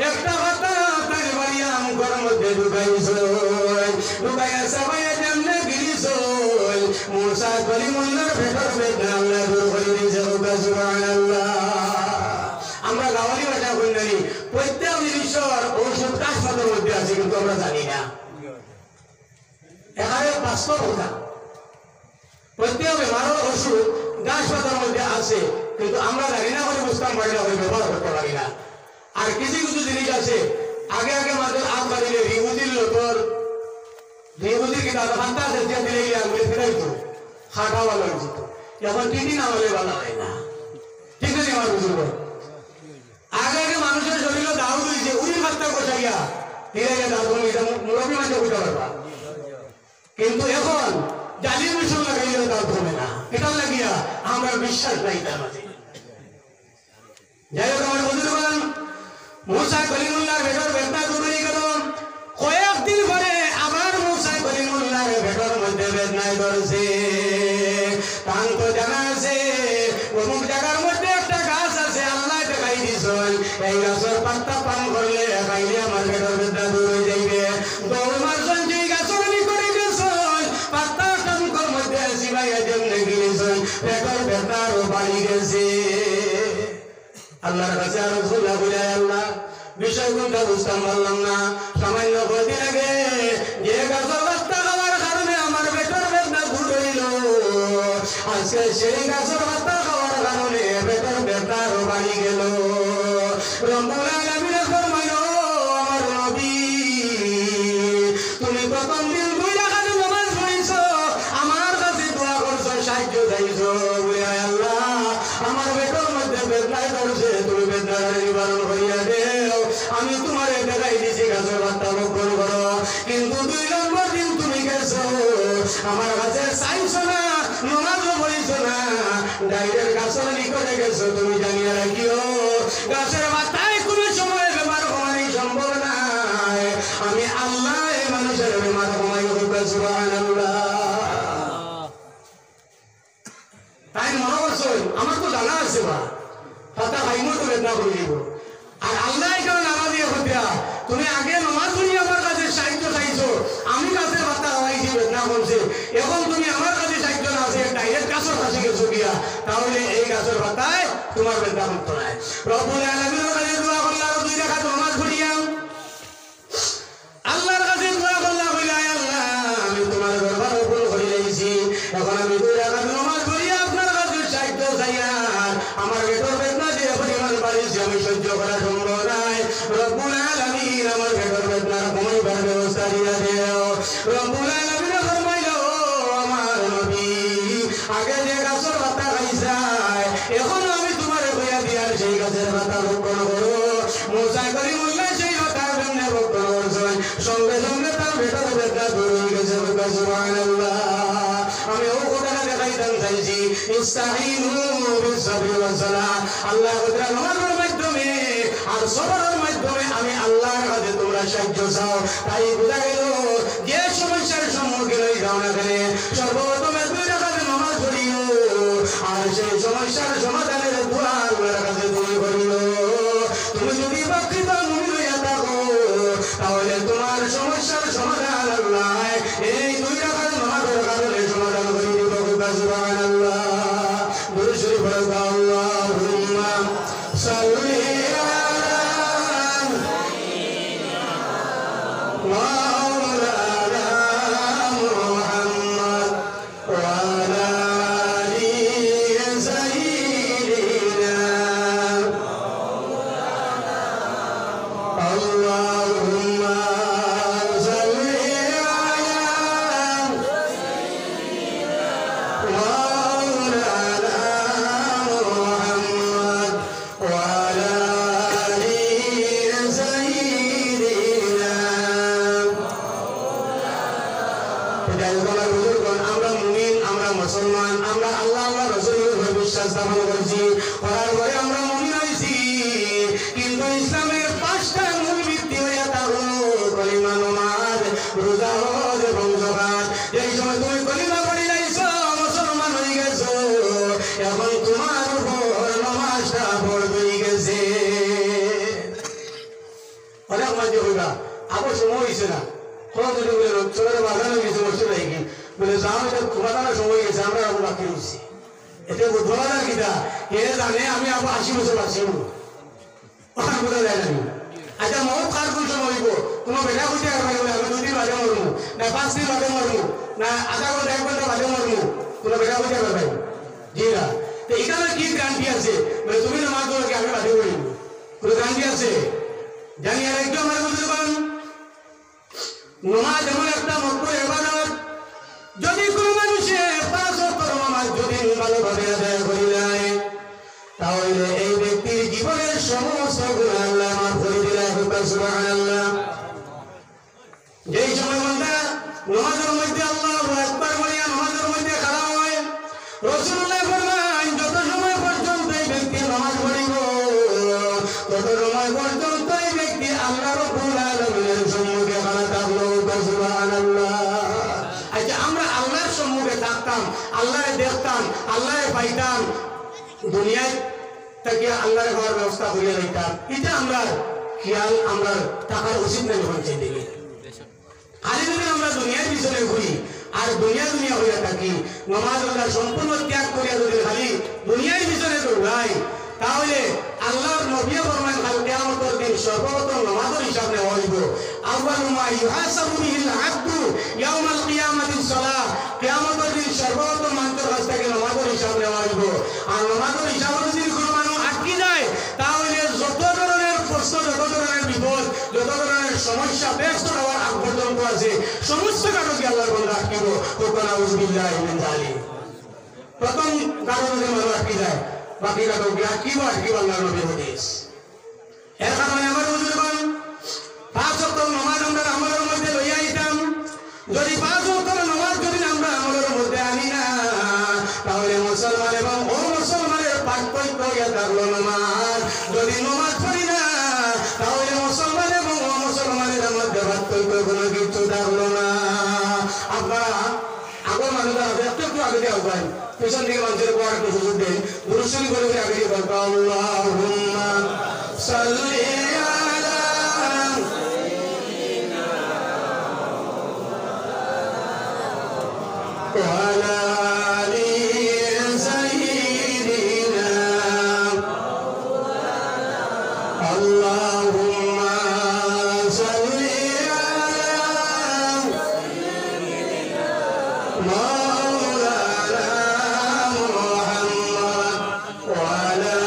A: একটা পাতা তার বাড়িয়া মুখের মধ্যে ঢুকাইছ, ঢুকাইয়া সবাইয়া যেমনে গিলিছ, মুসা কলিমুল্লাহর ভেতর বেদনা আল্লাহ দূর করে দিয়েছে। সুবহানাল্লাহ। আমরা গাওয়ালি ভাষা কই জানি প্রত্যেক জিনিসের ঔষধ গাছপাতার মধ্যে আছে, কিন্তু আমরা জানি না। এখানে বাস্তব কথা, প্রত্যেক বেমারের ওষুধ গাছপাতার মধ্যে আছে, কিন্তু আমরা জানি না করে বুঝতাম পারি না, ব্যবহার করতে পারি না। আর কিছু কিছু জিনিস আছে আগে আগে মাঝে হাত বাড়িলে রিবুদিল তোর দেবুজি কি দাদা ফান্তা আছে যে দিলে গিয়ে আঙুলে ফিরাইতো খাটা ভালো হয়েছে এখন টিটি না হলে ভালো হয় না ঠিক আছে আমার বুঝুন আগে আগে মানুষের শরীরে দাও দিয়েছে উনি মাত্রা বসাইয়া ফিরাইয়া দাও তুমি এটা মুরব্বী মাঝে বুঝতে পারবা কিন্তু এখন জালিম মিশন লাগাইলে দাও কমে না এটা লাগিয়া আমরা বিশ্বাস নাই তার মাঝে যাই হোক আমার বুঝুন মুসা কলিমুল্লাহর ভেতর বেদনা দূরে গেল কয়েকদিন পরে আবার মুসা কলিমুল্লাহর ভেতর মধ্যে বেদনায় ধরছে তান তো জানা আছে অমুক জায়গার মধ্যে একটা গাছ আছে আল্লাহ দেখাই দিছেন এই গাছের পাতা পান করলে খাইলে আমার ভেতর বেদনা দূর হয়ে যাইবে দৌড় মারছেন যেই গাছের নিকটে গেছেন পাতা টানকর মধ্যে সিবাইয়া যেমনে গিয়েছেন ভেতর বেদনা আরো বাড়ি গেছে আল্লাহর কাছে আরো খোলা বুঝায় আল্লাহ বিষয় কোনটা বুঝতাম পারলাম না সামান্য ক্ষতি লাগে যে গাছের পাতা খাওয়ার কারণে আমার পেটের বেদনা দূর হইল আজকে সেই গাছের পাতা খাওয়ার কারণে পেটের বেদনা আরো বাড়ি গেল রব্বুল আলামিন ফরমাইল আমার নবী তুমি প্রথম দিন 2 রাকাত নামাজ পড়িছো আমার কাছে দোয়া করছো সাহায্য চাইছো বলে আল্লাহ আমার পেটের মধ্যে বেদনা ধরছে তুমি বেদনা নিবারণ করিয়া দেও আমি তোমার দেখাই দিছি গাছের পাতা ভক্ষণ করো কিন্তু 2 নম্বর দিন তুমি গেছো আমার কাছে চাইছো না নামাজও পড়িছো না ডাইরেক্ট গাছের নিকটে গেছো তুমি জানিয়ে রাখিও গাছের পাতায় কোনো সময় বেমার কমানি সম্ভব নাই আমি আল্লাহ এই মানুষের বেমার কমাই করবে সুবহানাল্লাহ তাই মনে করছো আমার তো জানা আছে বা পাতা খাইমো তো বেদনা করে দিব আর আল্লাহ কেন নামাজ দিয়ে হতিয়া তুমি আগে নামাজ পড়ি আমার কাছে সাহায্য চাইছো আমি গাছের পাতা খাওয়াইছি বেদনা করছে এখন তুমি আমার কাছে সাহায্য না আছে ডাইরেক্ট গাছের কাছে গেছো গিয়া তাহলে এই গাছের পাতায় তোমার বেদনা মুক্ত নাই রব্বুল আলামিনের কাছে দোয়া করলাম 2 রাকাত নামাজ পড়িয়া আল্লাহর কাছে দোয়া করলাম বলে আল্লাহ আমি তোমার দরবারে ভুল করে যাইছি এখন আমি 2 রাকাত নামাজ পড়িয়া আপনার কাছে সাহায্য চাইয়া আমার ভেতর বেদনা যে পরিমাণ বাড়িছে আমি সহ্য করা সম্ভব নাই রব্বুল আলামিন আমার ভেতর বেদনার কমাইবার ব্যবস্থা দিয়া দেও রব্বুল আলামিন ফরমাইল আমার নবী আগে যে গাছের পাতা খাইছাই এখন আমি তোমার কইয়া দিয়ার সেই গাছের পাতা ভক্ষণ করো মুসা কলিমুল্লাহ সেই পাতা কেমনে ভক্ষণ করছেন সঙ্গে সঙ্গে তার ভেতর বেদনা দূর হয়ে গেছে সুবহানাল্লাহ আমি ও কথাটা দেখাইতাম চাইছি ইস্তাঈনু বিসসাবরি ওয়াস সালাহ আল্লাহ তাআলা নামাজের মাধ্যমে আর সবরের মাধ্যমে আমি আল্লাহর কাছে তোমরা সাহায্য চাও তাই বোঝা গেল যে সমস্যার সম্মুখীন হয়ে যাও না কেন সর্বপ্রথমে 2 রাকাত নামাজ পড়িও আর সেই সমস্যার সমাধানের দোয়া আল্লাহর কাছে তুমি করিও তুমি যদি প্রকৃত মুমিন হইয়া থাকো তাহলে তোমার সমস্যার সমাধান আল্লাহ এই 2 রাকাত নামাজের কারণে সমাধান করে দিব সুবহানাল্লাহ দুরূদ শরীফ পড়ো আল্লাহুম্মা সাল্লি আমি আবার 80 বছর বাঁচি বোঝা যায় না আচ্ছা মত কার কোন সময় হইব তোমার বেটা বুঝতে পারবে আমি 2 দিন বাদে মরবো না 5 দিন বাদে মরবো না আধা ঘন্টা 1 ঘন্টা বাদে মরবো তোমার বেটা বুঝতে পারবে জি না তো এখানে কি গ্যারান্টি আছে মানে তুমি নামাজ পড়ো কি আমি বাদে পড়ি কোনো গ্যারান্টি আছে জানি আর একটু আমার বুঝতে পারেন নামাজ এমন একটা মক্কর মানুষে 5 ওয়াক্ত নামাজ যদি ভালোভাবে আদায় করে যায় তাহলে এই ব্যক্তির জীবনের সমস্ত গুনাহ আল্লাহ মাফ করে দিলেন। সুবহানাল্লাহ। যেই সময় বান্দা নামাজের মধ্যে আল্লাহু আকবার বলিয়া নামাজের মধ্যে খাড়া হয়, রাসূলুল্লাহ ফরমান যত সময় পর্যন্ত এই ব্যক্তি নামাজ পড়িব তত সময় পর্যন্ত এই ব্যক্তি আল্লাহ রাব্বুল আলামিনের সম্মুখে খাড়া থাকলো। সুবহানাল্লাহ। আচ্ছা, আমরা আল্লাহর সম্মুখে থাকতাম, আল্লাহকে দেখতাম, আল্লাহকে পাইতাম, দুনিয়ায় থেকে আল্লাহর ঘর ব্যবস্থা করিয়া দিতাম, এটা আমরা খেয়াল আমরা টাকার উচিত নেই। পঞ্চায়েত দিকে খালি যদি আমরা দুনিয়ার পিছনে ঘুরি আর দুনিয়া হইয়া থাকি, নামাজ আল্লাহ সম্পূর্ণ ত্যাগ করিয়া যদি খালি দুনিয়ার পিছনে দৌড়াই তাহলে আল্লাহর নবী ফরমান কাল কিয়ামতের দিন সর্বপ্রথম নামাজের হিসাব নেওয়া হইব। আউয়ালু মা ইউহাসাবু বিহিল আবদু ইয়াউমাল কিয়ামাতিস সালাহ। কিয়ামতের দিন সর্বপ্রথম মানুষের কাছ থেকে নামাজের হিসাব নেওয়া হইব। আর নামাজের হিসাব যদি কোনো মানুষ আটকে যায় তাহলে যত ধরনের প্রশ্ন, যত ধরনের বিপদ, যত ধরনের সমস্যা ব্যস্ত হওয়ার আগ পর্যন্ত আছে সমস্ত কারণকে আল্লাহর বন্ধা আটকিব। নাউযুবিল্লাহি মিন যালিক। প্রথম কারণ যদি মানুষ আটকে যায় বাকি কারণকে আটকিব আল্লাহর নবীর হাদিস। এর কারণে আমার বুজুর্গগণ 5 ওয়াক্ত নামাজ আমরা আমলের মধ্যে লইয়া আইতাম। যদি 5 ওয়াক্ত নামাজ যদি আমরা আমলের মধ্যে আনি না তাহলে মুসলমান এবং অমুসলমানের পার্থক্য হইয়া থাকলো নামাজ। যদি নামাজ পড়ি না তাহলে মুসলমান এবং অমুসলমানের মধ্যে পার্থক্য কোনো কিছু থাকলো না। আপনারা আগর মানুষরা একটু আগে দিয়ে আহ্বান পেছন দিকে মানুষের পর একটু সুযোগ দেন, দুরুশরী করে আগে দিয়ে বলবো আল্লাহুম্মা সাল্লি আলা ওয়া আলা আলি সাইয়্যিদিনা আল্লাহুম্মা সাল্লি আলা মাওলানা মুহাম্মদ ওয়া আলা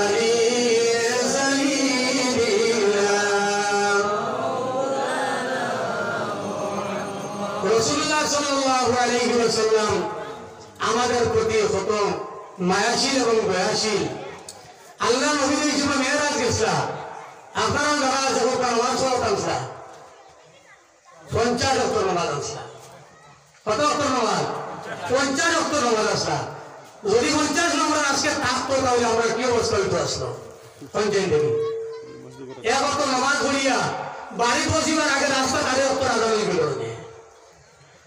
A: আলি সাইয়্যিদিনা। রাসূলুল্লাহ সাল্লাল্লাহু আলাইহি ওয়াসাল্লাম আমাদের প্রতি কত মায়াশীল এবং দয়াশীল। আল্লাহ নবী হিসেবে মেরাজ গেছলা, আপনারা যারা আছে কোরআন ওয়াজ করতেনছা 50 ওয়াক্ত নামাজ আছে। কত ওয়াক্ত নামাজ? 50 ওয়াক্ত নামাজ আছে। যদি 50 নম্বর আজকে থাকতো তাহলে আমরা কি অবস্থা হইতো আসলো? পঞ্চায়েত দেখি এক ওয়াক্ত নামাজ পড়িয়া বাড়ি পৌঁছিবার আগে রাস্তা আড়াই ওয়াক্ত আদান হয়ে গেল,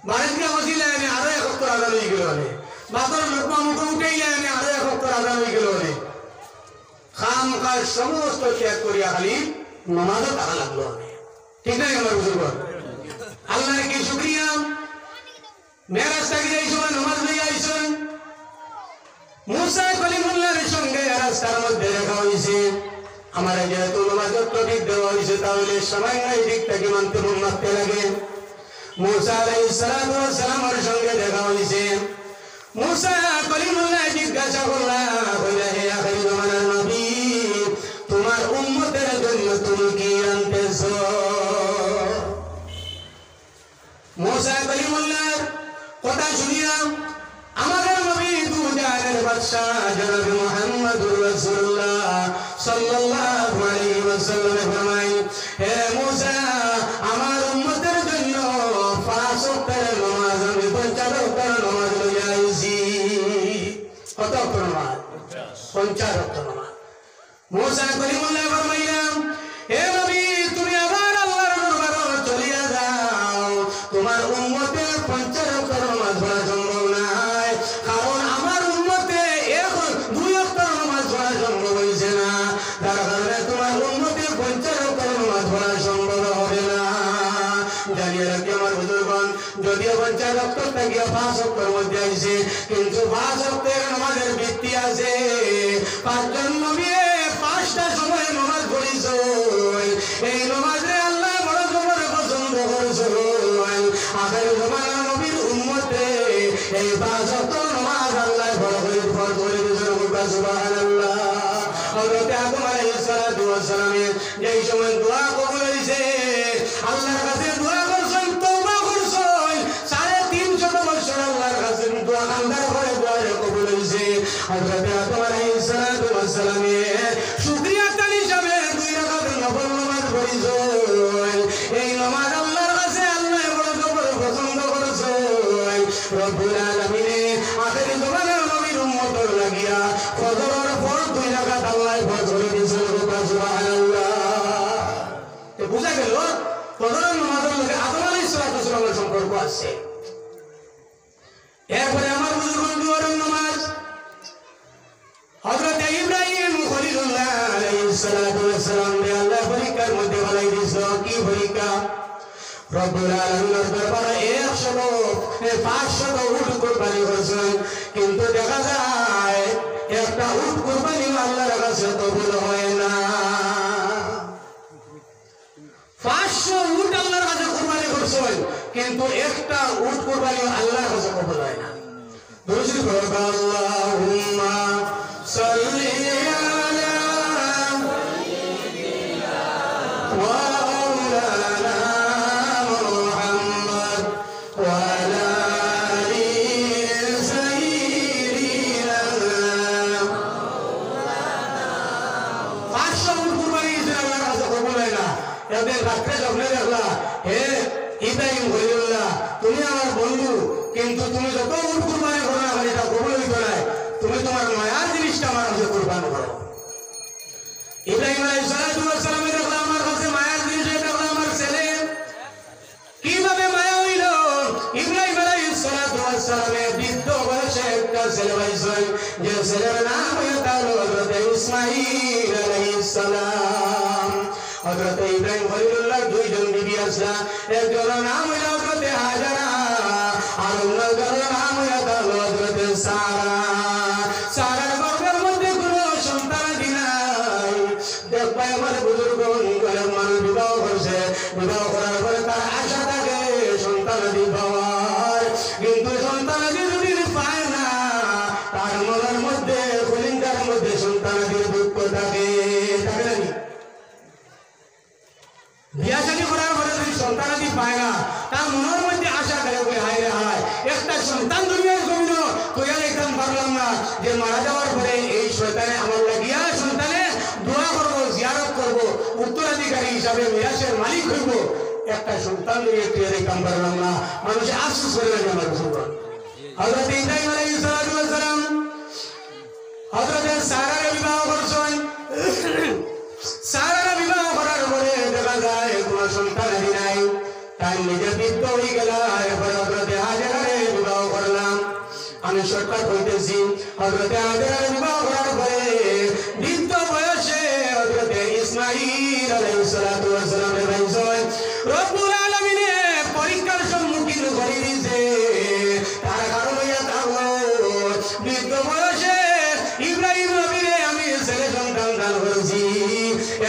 A: বাড়ির গিয়ে বসিলে আরো 1 ওয়াক্ত আদান হয়ে গেল, বাতর লোকমা মুখে উঠেইলে আরো 1 ওয়াক্ত আদান হয়ে গেল। খাম কাজ সমস্ত ত্যাগ করিয়া খালি নামাজও তারা লাগলো। ঠিক নাই আমার বুঝুর্গ? আল্লাহর কি শুকরিয়া, মেরাজ থেকে এই সময় নামাজ লইয়া আইছেন। মুসা কলিমুল্লাহর সঙ্গে রাস্তার মধ্যে দেখা হয়েছে। আমার যেহেতু নামাজের টপিক দেওয়া হয়েছে তাহলে সময় নাই, দিক থেকে মানতে লাগে। মুসা আলাইহিস সালাতু ওয়াস সালামের সঙ্গে দেখা হয়েছে। মুসা কলিমুল্লাহ জিজ্ঞাসা করলেন, হে আখির জামানার নবী, তোমার উম্মতের জন্য তুমি কি আনতেছো? মুসা কলিমুল্লাহর কথা শুনিয়া আমাদের নবী দুজাহানের বাদশা জনাব মুহাম্মদুর রাসূলুল্লাহ সাল্লাল্লাহু আলাইহি ওয়াসাল্লাম ফরমায়, হে মুসা, আমার উম্মতের জন্য 5 ওয়াক্তের নামাজ আমি 50 ওয়াক্তের নামাজ লইয়া আইছি। কত ওয়াক্ত নামাজ? 50 ওয়াক্ত নামাজ। মুসা কলিমুল্লাহ ফরমাইলাম, হে নবী, তুমি আবার আল্লাহর দরবারে চলিয়া যাও। তোমার উম্মতের 50 ওয়াক্ত নামাজ পড়া সম্ভব নয়, কারণ আমার উম্মতে 2 ওয়াক্ত নামাজ পড়া সম্ভব হইছে না। তার কারণে তোমার উম্মতে 50 ওয়াক্ত নামাজ পড়া সম্ভব হবে না। জানিয়ে রাখি আমার বুজুর্গগণ, যদিও 50 ওয়াক্ত থেকে 5 ওয়াক্তের মধ্যে আইছে, কিন্তু 5 ওয়াক্তের নামাজের ভিত্তি আছে। 5 জন নবী 5টা সময় নামাজ পড়িছে। এই নামাজে আল্লাহ বড় করে পছন্দ করেছে। আখির জামানার নবীর উম্মতে এই 5 ওয়াক্ত নামাজ আল্লাহ বড় করে ফরজ করে দিয়েছেন। সুবহানাল্লাহ। হযরত আদম আলাইহিস সালাতু ওয়াস সালামের যেই সময় দোয়া কবুল হইছে, আল্লাহর কাছে দোয়া করছেন, তওবা করছেন, 350 বছর আল্লাহর কাছে খান্দার করে দোয়া কবুল হইছে হযরত আদম আলাইহিস সালাতু ওয়াস সালামের শুকরিয়া তার হিসাবে 2 রাকাত নফল নামাজ পড়িছো এই নামাজ আল্লাহর কাছে আল্লাহ বড় পছন্দ করেছে রব্বুল আলামিন আখেরি জমানার নবীর উম্মতের লাগিয়া ফজরের পর 2 রাকাত আল্লাহ ফরজ করে দিয়েছেন সুবহানাল্লাহ এ বুঝা গেল ফজরের নামাজের লগে আদম আলাইহিস সালামের সম্পর্ক আছে এরপরে আমার বুজুর্গ দুয়ারের নামাজ হযরত ইব্রাহিম খলিলুল্লাহ আলাইহিস সালাতু ওয়াস সালাম রে আল্লাহ পরীক্ষার মধ্যে বলাই দিয়েছে কি পরীক্ষা রব্বুল আলামিনের দরবারে 500 উট কুরবানি করেছেন কিন্তু দেখা যায় একটা উট কুরবানি আল্লাহর কাছে কবুল হয় না 500 উট আল্লাহর কাছে কুরবানি করেছেন কিন্তু একটা উট কুরবানি আল্লাহর কাছে কবুল হয় না দুরূদ পড়ো আল্লাহুম্মা সাল্লি আলা সাইয়্যিদিনা ওয়া মাওলানা মুহাম্মদ ওয়া আলা আলি সাইয়্যিদিনা মাওলানা 500 উট কুরবানি আল্লাহর কাছে কবুল হয় না এদের রাত্রে স্বপ্নে দেখলা হে ইব্রাহিম খলিলুল্লাহ তুমি আমার বন্ধু কিন্তু তুমি যত উট কুরবানি করো না এটা কবুল হইতো না তুমি তোমার মায়ার জিনিসটা আমার কাছে কুরবান করো ইব্রাহিম আলাইহিস সালাম দেখলাম আমার কাছে মায়ার জিনিস এটা হলো আমার ছেলে কিভাবে মায়া হইল ইব্রাহিম আলাইহিস সালামের বৃদ্ধ বয়সে একটা ছেলে হইছে যে ছেলের নাম হলো হযরত ইসমাঈল আলাইহিস সালাম হযরত ইব্রাহিম খলিলুল্লাহ দুইজন বিবি আসলা একজনের নাম হলো হযরত হাজারা আর অন্যজনের নাম হলো হযরত সারা সারার গর্ভের মধ্যে কোনো সন্তান নাই দেখবা আমার বুজুর্গ ঘরের মানুষ বিবাহ করছে বিবাহ করার পরে তার আশা থাকে সন্তানাদি পাওয়ার কিন্তু সন্তানাদি যদি পায় না তার মনের মধ্যে কলিঙ্গার মধ্যে সন্তানাদির দুঃখ থাকে থাকে নাকি বিয়া শাদী করার পরে যদি সন্তানাদি পায় না তার মনের মধ্যে আশা থাকে বলে হায় রে হায় একটা সন্তান দুনিয়ার জমিন তোয়া একদম পারলাম না যে মারা যাওয়ার পরে এই শয়তানে আমার লাগিয়া সন্তানে দোয়া করবো জিয়ারত করবো উত্তরাধিকারী হিসাবে মিরাসের মালিক হইব একটা সন্তান নিয়ে তুই একদম পারলাম না মানুষে আফসোস করে লাগে আমার মুসলমান হযরত ইব্রাহিম আলাইহিস সালাম হযরত সারার বিবাহ করছেন সারার বিবাহ করার পরে দেখা যায় কোনো সন্তান নাই তাই নিজে বৃদ্ধ হয়ে গেল এরপরে হযরত হাজেরারে বিবাহ করলাম আমি শর্টকাট হইতেছি হযরত হাজেরারে বিবাহ করার পরে বৃদ্ধ বয়সে হযরত ইসমাঈল আলাইহিস সালাতু ওয়াস সালামের ভাইজন রব্বুল আলামিনে পরীক্ষার সম্মুখীন করে দিয়েছে তার কারণ হইয়া থাকলো বৃদ্ধ বয়সে ইব্রাহিম নবীরে আমি ছেলে সন্তান দান করেছি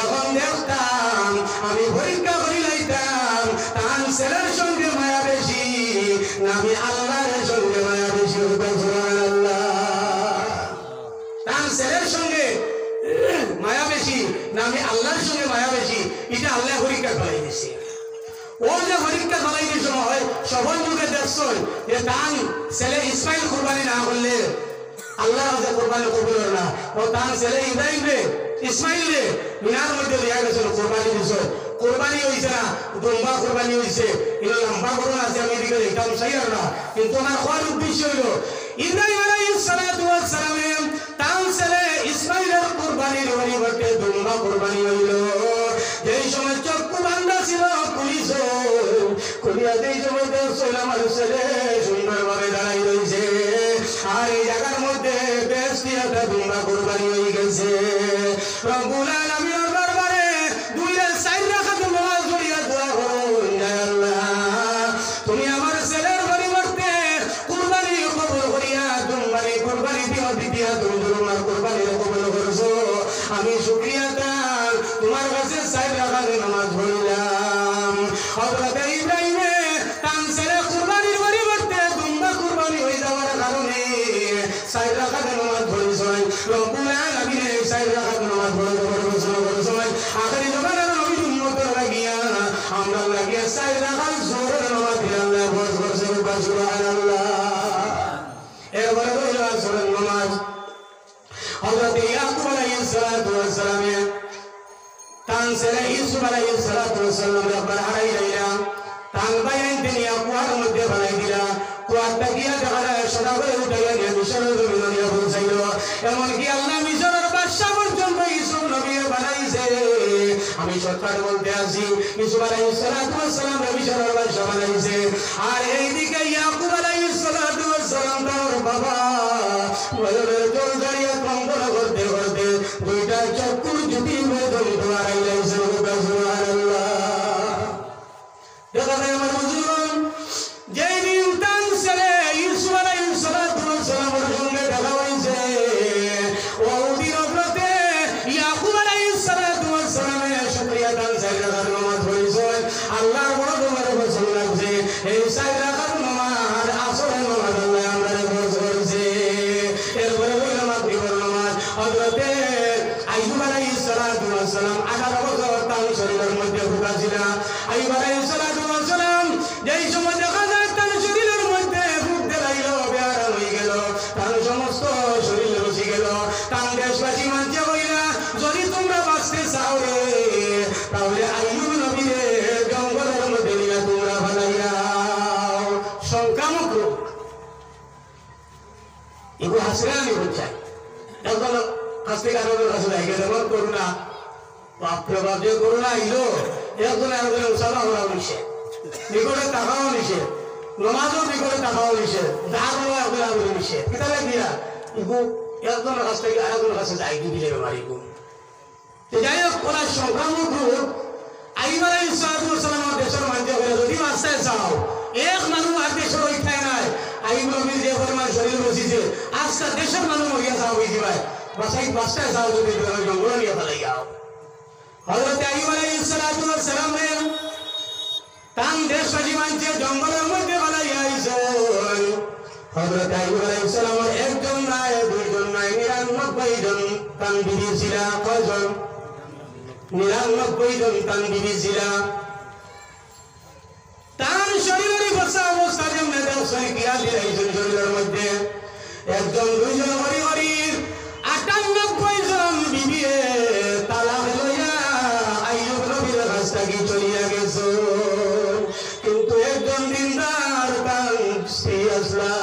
A: এখন দেখতাম আমি পরীক্ষা করি লাইতাম তার ছেলের সঙ্গে মায়া বেশি না আমি আল্লাহর সঙ্গে মায়া বেশি সুবহানাল্লাহ তার ছেলের সঙ্গে মায়া বেশি না আমি আল্লাহর সঙ্গে মায়া বেশি এটা আল্লাহ পরীক্ষা ফেলাই দিয়েছে ও যে পরীক্ষা ফেলাই দিয়ে সময় সফল যুগে দেখছেন যে তার ছেলে ইসমাইল কুরবানি না করলে আল্লাহ যে কুরবানি কবুল হবে না ও তার ছেলে ইব্রাহিম রে ইসমাইল রে মিনার মধ্যে লিয়া গেছিল কুরবানি দিছে কুরবানি হইছে না দুম্বা কুরবানি হইছে এটা লম্বা করুন আছে আমি দিকে একদম সহি আর না কিন্তু আমার কোন উদ্দেশ্য হলো ইব্রাহিম আলাইহিস সালাতু ওয়াস সালাম তার ছেলে ইসমাইলের কুরবানির পরিবর্তে দুম্বা কুরবানি হইল যেই সময় চক্ষু বান্ধা ছিল পুলিশ খুলিয়া যেই সময় দেখছিল আমার ছেলে সুন্দরভাবে দাঁড়াই রয়েছে আর এই জায়গার মধ্যে বেশ একটা দুম্বা কুরবানি হয়ে গেছে রব্বুল আলামিনের দরবারে 2-4 রাকাত নামাজ পড়িয়া দোয়া করুন হে আল্লাহ তুমি আমার ছেলের পরিবর্তে কুরবানি কবুল করিয়া দুম্বারে কুরবানি দিয়া তুমি তোমার কুরবানি কবুল করছো আমি শুকরিয়া দান তোমার কাছে 4 রাকাত নামাজ পড়লাম হযরত ইব্রাহিম তার ছেলে কুরবানির পরিবর্তে দুম্বা কুরবানি হয়ে যাওয়ার কারণে 4 রাকাত নামাজ পড়েছেন রব্বুল আলামিন 4 রাকাত নামাজ পড়েছেন আখেরি জমানার নবী উম্মতের লাগিয়া আমরা লাগিয়া 4 রাকাত জোহরের নামাজ আল্লাহ ফরজ করেছেন সুবহানাল্লাহ হযরত ইয়াকুব আলাইহিস সালাতু ওয়াস সালাম তান ছেলে ইউসুফ আলাইহিস সালাতু ওয়াস সালাম রব্বার হারাইলা তান বাইন দুনিয়া কুয়ার মধ্যে বানাই দিলা কুয়ারটা গিয়া দেখা সদা করে উঠাইয়া নিয়ে মিশরের জমিনে নিয়ে পৌঁছাইল এমনকি আল্লাহ মিশরের বাদশা পর্যন্ত ইউসুফ নবী বানাইছে আমি সরকার বলতে আছি ইউসুফ আলাইহিস সালাতু ওয়াস সালাম মিশরের বাদশা বানাইছে আর এইদিকে ইয়াকুব আলাইহিস সালাতু ওয়াস সালাম তার বাবা বললের জল দাঁড়িয়ে কম্পন করতে করতে দুইটা চক্ষুর জ্যোতি বেদন ধোয়ারাই লাইছে সুবহানাল্লাহ দেখা যায় আমার বুঝুন যেই দিন তান ছেলে ইউসুফ আলাইহিস সালাতু ওয়াস সালামের সঙ্গে দেখা হইছে ওই দিনতে ইয়াকুব আলাইহিস সালাতু ওয়াস সালামের শুকরিয়া দান সাইরা নামাজ পড়িছে আল্লাহর বড় তোমার পছন্দ লাগছে এই সাইরা নামাজ আসরে নামাজ আল্লাহ আমাদের ফরজ করেছে এরপরে বললাম আপনি বড় নামাজ হযরতে আইয়ুব আলাইহিস সালাতু ওয়াস সালাম 18 বছর তার শরীরের মধ্যে ভুকা ছিল আইয়ুব আলাইহিস সালাতু ওয়াস সালাম যেই সময় দেখা যায় তার শরীরের মধ্যে ভুক দেলাইল বেয়ারা হয়ে গেল তার সমস্ত শরীর বসে গেল তার দেশবাসী মানতে হইলা যদি তোমরা বাঁচতে চাও রে তাহলে আইয়ুব নবীরে জঙ্গলের মধ্যে নিয়ে তোমরা বানাইয়াও সংক্রামক রোগ এগুলো হাসিরানি হচ্ছে এখন হাসতে কারণে কাছে লাগে যেমন করুণা বাপরে বাপ যে করুণা আইলো একজন একজনে উৎসাহ হওয়া নিষেধ নিকটে টাকাও নিষেধ নমাজও নিকটে টাকাও নিষেধ ধারও একজন একজন নিষেধ কিতাবে দিয়া ইগু একজনের কাছ থেকে আরেকজনের কাছে যাই দিলে বেমার ইগু যাই হোক ওরা সংক্রামক রোগ আইয়ুব আলাইহিস সালাম দেশের মানতে করে যদি বাঁচতে চাও এক মানুষ আর দেশের ওইখানে নাই আইয়ুব নবীর যে পরিমাণ শরীর বসিছে আজকে দেশের মানুষ মরিয়া যাও হয়ে যাবে বাঁচতে চাও যদি জঙ্গল নিয়ে ফেলাই যাও হযরত আইয়ুব আলাইহিস সালাম তান দেশবাসী মানছে জঙ্গলের মধ্যে ফেলাইয়া আইছেন হযরত আইয়ুব আলাইহিস সালামের একজন নয় দুইজন নয় 99 জন তান বিবি ছিল কয়জন 99 জন তান বিবি ছিল তার শরীরের অবস্থা যেমন শরীর কিয়া দিয়েছেন শরীরের মধ্যে একজন দুইজন হরি হরির 98 জন বিবি তালাক লইয়া আইয়ুব নবীর কাছ থেকে চলিয়া গেছে কিন্তু একজন দিনদার তার স্ত্রী আসলা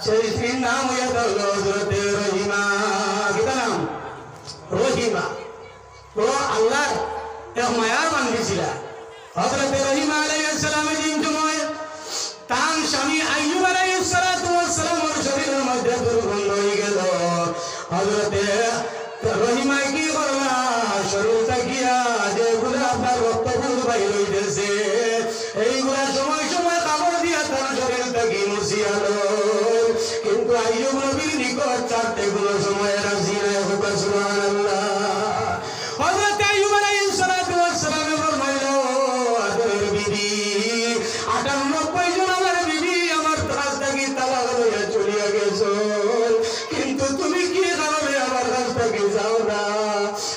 A: সেই স্ত্রীর নাম হইয়া হল হযরত রহিমা কি নাম রহিমা তো আল্লাহ এক মায়ার বান্দি ছিল হযরত রহিমা আলাইহিস সালামের দিন সময় তার স্বামী আইয়ুব আলাইহিস সালামের শরীরের মধ্যে দুর্গন্ধ হয়ে গেল হযরত রহিমা কি করলা শরীরটা গিয়া যেগুলো আপনার রক্তপুর বাইর হইতেছে এইগুলা সময় সময় কাপড় দিয়া তার শরীরটা কি মুছিয়ালো কিন্তু আইয়ুব নবীর নিকট চারটে গুলো সময় রাজি নাই সুবহানাল্লাহ হযরত আইয়ুব আলাইহিস সালাম ফরমাইল আদরের বিবি 98 জন আমার বিবি আমার কাছ থেকে তালাক লইয়া চলিয়া গেছো কিন্তু তুমি কি কারণে আমার কাছ থেকে যাও না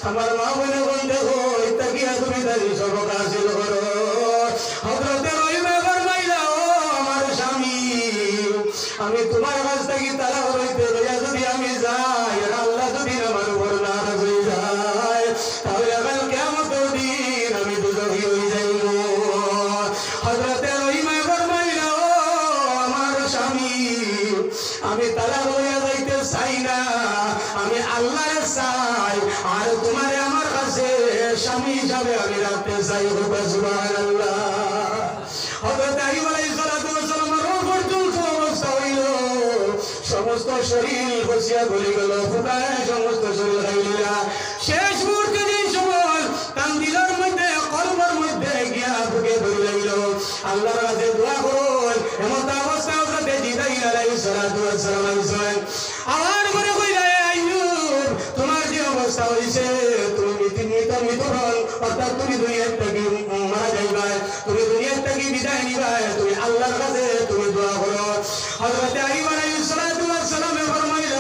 A: আমার মা বলে বন্ধে হই তাকিয়া তুমি দাঁড়িয়ে সবক হাসিল করো হযরত রহিমা ফরমাইল ও আমার স্বামী আমি তোমার কাছ থেকে তালাক লইতে লইয়া যদি আমি যাই আল্লাহ যদি আমার উপর নারাজ হয়ে যায় তাহলে কাল কিয়ামতের দিন আমি দুজখী হয়ে যাইব হযরত রহিমা ফরমাইল ও আমার স্বামী আমি তালাক লইয়া যাইতে চাই না আমি আল্লাহর চাই আর তোমারে আমার কাছে স্বামী হিসাবে আমি রাখতে চাই সুবহানাল্লাহ হযরত আইয়ুব আলাইহিস সালামের পর্যন্ত অবস্থা হইল সমস্ত শরীর বসিয়া গলে গেল ফুটায় সমস্ত শরীর খাইলিলা শেষ মুহূর্তে যে সময় তার দিলের মধ্যে কলবের মধ্যে গিয়া বুকে ধরে লাগিল আল্লাহর কাছে দোয়া করুন এমন অবস্থা হযরত জিবরাইল আলাইহিস সালাম আইছেন আবার করে কইলা আইয়ুব তোমার যে অবস্থা হইছে তুমি মৃত্যুবরণ অর্থাৎ তুমি দুনিয়া থেকে মারা যাইবা তুমি দুনিয়া থেকে বিদায় নিবা তুমি আল্লাহর কাছে তুমি দোয়া করো হযরত আইয়ুব আলাইহিস সালাম ফরমাইল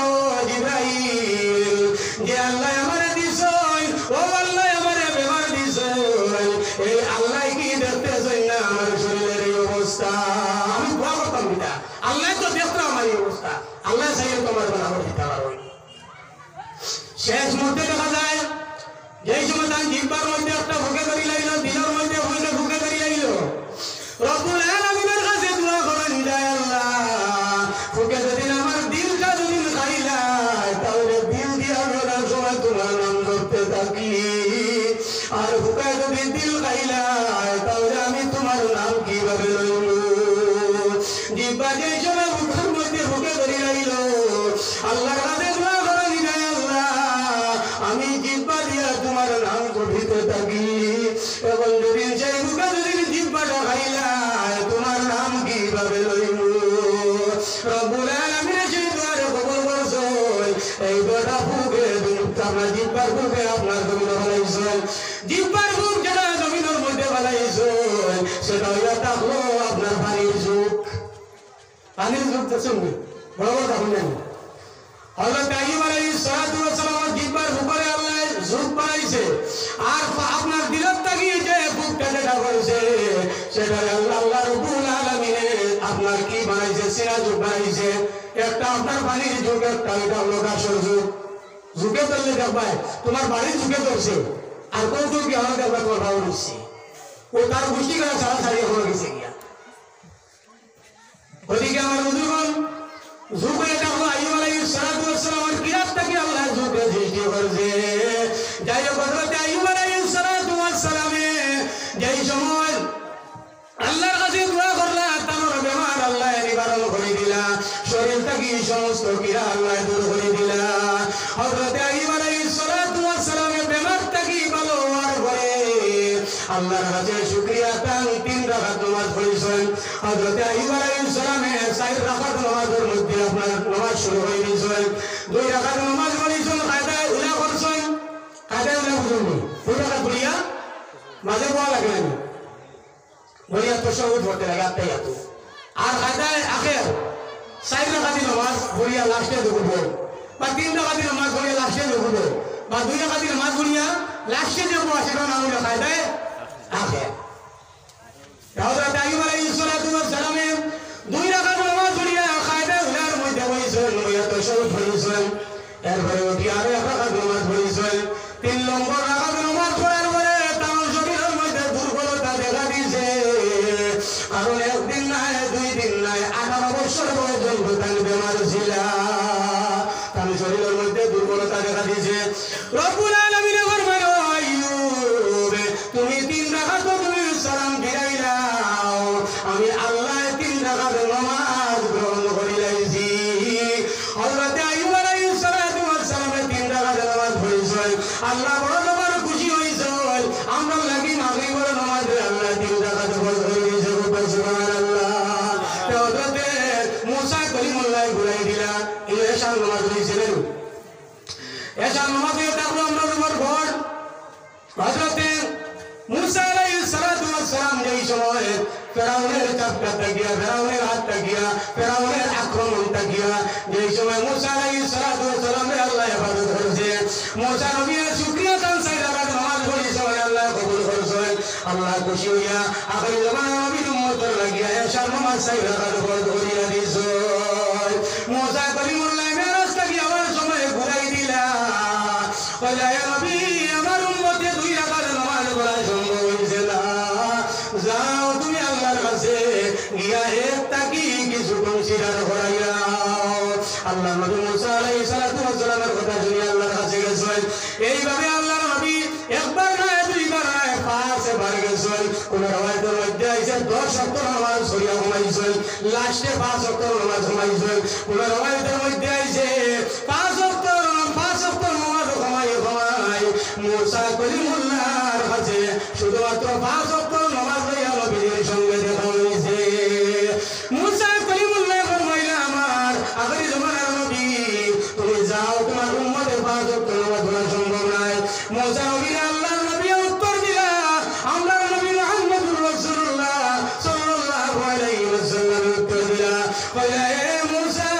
A: জিবরাইল যে আল্লাহ আমারে দিছেন শেষ মুহূর্তে দেখা যায় যেই সময় তার জিহ্বার মধ্যে একটা বুকে ধরি লাগলো, দিনের মধ্যে বুকে ধরি লাগলো, রব্বুল আলামিনের কাছে দোয়া করেন, যায় আল্লাহ বুকে যদি আমার দিলটা যদি খাইলাই তাহলে দিল দিয়া বেরার সময় তোমার নাম করতে থাকি, আর বুকে যদি দিল খাইলাই তাহলে আমি তোমার নাম কিভাবে লইব। জিহ্বা যেই সময় বুকের মধ্যে বুকে ধরি লাগলো, আল্লাহর কাছে দোয়া করেন, যায় আল্লাহ আমি জিহ্বা দিয়া তোমার নাম করিতে থাকি, এবং যদি সেই বুকে যদি জিহ্বাটা খাইলাই তোমার নাম কিভাবে লইব। রব্বুল আলামিন সেই দোয়ারে কবুল করছেন। এই দোয়াটা বুকে আপনার জিহ্বার বুকে আপনার জমিন ফেলাইছেন, জিহ্বার বুক যারা জমিনের মধ্যে ফেলাইছেন সেটা হইয়া থাকলো আপনার পানির যুগ। পানির যুগ দেখছেন বড় বড় তখন জানি হযরত আইয়ুব আলাইহিস সালাতু ওয়াস সালাম জিহ্বার উপরে আল্লাহ যুগ বানাইছে, আর আপনার দিলত তাকিয়ে যে বুকটা যেটা করেছে সেটা আল্লাহ রাব্বুল আলামিন আপনার কি বানাইছে, সিরা যুগ বানাইছে। একটা আপনার পানির যুগ, একটা এটা হলো গাছের যুগ। যুগে ধরলে দেখবাই তোমার বাড়ির যুগে ধরছে, আর কোন যুগ গিয়ে দেখবা তোমার ভালো দিচ্ছে, ও তার গোষ্ঠী করা ছাড়া ছাড়িয়ে হয়ে গেছে গিয়া। ওদিকে আমার বুজুর্গণ যুগ এটা হলো আইয়ুব আলাইহিস সালাতু ওয়াস সালামের কিরাত থেকে আল্লাহ যুগে সৃষ্টি করেছে। যাই হোক হযরত আইয়ুব আলাইহিস সালাতু ওয়াস সালামে যেই সময় আল্লাহর কাছে দোয়া করলা তার বেমার আল্লাহ নিবারণ করে দিলা, শরীর থেকে সমস্ত কিরা আল্লাহ দূর করে দিলা। হযরত আইয়ুব আলাইহিস সালাতু ওয়াস সালামের বেমার থেকে ভালো হওয়ার পরে আল্লাহর কাছে শুকরিয়া তান 3 রাকাত নামাজ পড়েছেন। হযরত আইয়ুব আলাইহিস সালামের 4 রাকাত নামাজের মধ্যে আপনার নামাজ শুরু হয়ে গেছে। 2 রাকাত নামাজ পড়েছেন, কায়দায় উলা করছেন, কায়দায় উলা করছেন 2 রাকাত পড়িয়া মাঝে বলা লাগে না বলিয়া তাশাহুদ পড়তে লাগে আত্তাহিয়াত, আর কায়দায় আখির 4 রাকাত নামাজ পড়িয়া লাস্টে দুপুর, বা 3 রাকাত নামাজ পড়িয়া লাস্টে দুপুর, বা 2 রাকাত নামাজ পড়িয়া লাস্টে যে সেটা নাম হলো কায়দায় আখির। হযরত আইয়ুব আলাইহিস সালাতু ওয়াস সালামের 2 রাকাত নামাজ পড়িয়া কায়দায় উলার মধ্যে বসেছেন, বলিয়া তাশাহুদ পড়েছেন, এরপরে উঠি আরো 1 রাকাত নামাজ পড়েছেন। 3 নম্বর রাকাত নামাজ পড়ার পরে তার শরীরের মধ্যে দুর্বলতা দেখা দিয়েছে, কারণ 1 দিন নাই 2 দিন নাই 18 বছর পর্যন্ত তার বেমার ছিল, তার শরীরের মধ্যে দুর্বলতা দেখা দিয়েছে। রব্বুল আলামিন ফরমায়, আইয়ুব তুমি 3 রাকাত তুমি সালাম ফিরাইলাও, আমি আল্লাহ 3 রাকাত নামাজ গ্রহণ করে লাইছি। হযরত আইয়ুব আলাইহিস সালাতু ওয়াস সালামের 3 রাকাত নামাজ পড়েছেন, আল্লাহ বড় জবর খুশি হইছেন। আমরা লাগি মাগরিবের নামাজে আল্লাহ 3 রাকাত ফরজ করে দিয়েছে, সুবহানাল্লাহ। হযরত মুসা কলিমুল্লাহ ঘুরাই দিলা, এই এশার নামাজ পড়েছিলেন। এশার নামাজে তারপর আমরা নম্বর ঘর হযরত মুসা আলাইহিস সালাতু ওয়াস সালাম যেই সময় ফেরাউনের চাপটা তাকিয়া, ফেরাউনের হাত তাকিয়া, ফেরাউনের আক্রমণ তাকিয়া যেই সময় মুসা আলাইহিস সালাতু ওয়াস সালামের আল্লাহ হেফাজত করেছে, মুসা নবীর শুকরিয়া তান 4 রাকাত নামাজ পড়েছে, আল্লাহ কবুল করেছেন। আল্লাহ খুশি হইয়া আখির জামানা নবীর উম্মতের লাগিয়া এশার নামাজ 4 রাকাত ফরজ করিয়া দিয়েছে। মুসা কলিমুল্লাহ মেরাজ তাকিয়া আবার সময় ঘুরাই দিলা, কইলা হে নবী আমার উম্মতে 2 রাকাত নামাজ পড়া সম্ভব হইছে না, যাও তুমি আল্লাহর কাছে গিয়া একটাকি কিছু কনসিডার করাইয়াও। আল্লাহ নবী মুসা আলাইহিস সালাতু ওয়াস সালামের কথা শুনে আল্লাহর কাছে গেছেন। এইভাবে আল্লাহর নবী একবার নয় 2 বার নয় 5 বার গেছেন। কোন রওয়ায়াতের মধ্যে আছে 10 ওয়াক্ত নামাজ পড়িয়া ঘুমাইছেন, লাস্টে 5 ওয়াক্ত নামাজ ঘুমাইছেন। কোন রওয়ায়াতের মধ্যে আছে 5 ওয়াক্ত নামাজ ঘুমাই মুসা কলিমুল্লাহর কাছে শুধুমাত্র 5 ওয়াক্ত নামাজ লইয়া নবীর সঙ্গে দেখা হয়েছে। মুসা কলিমুল্লাহ ফরমাইলা, আমার আখির জামানার নবী তুমি যাও, তোমার উম্মতের 5 ওয়াক্ত নামাজ পড়া সম্ভব নাই। মুসা নবী আল্লাহর নবী উত্তর দিলা, আমরা নবী মুহাম্মদুর রাসূলুল্লাহ সাল্লাল্লাহু আলাইহি ওয়াসাল্লাম উত্তর দিলা, কইলা হে মুসা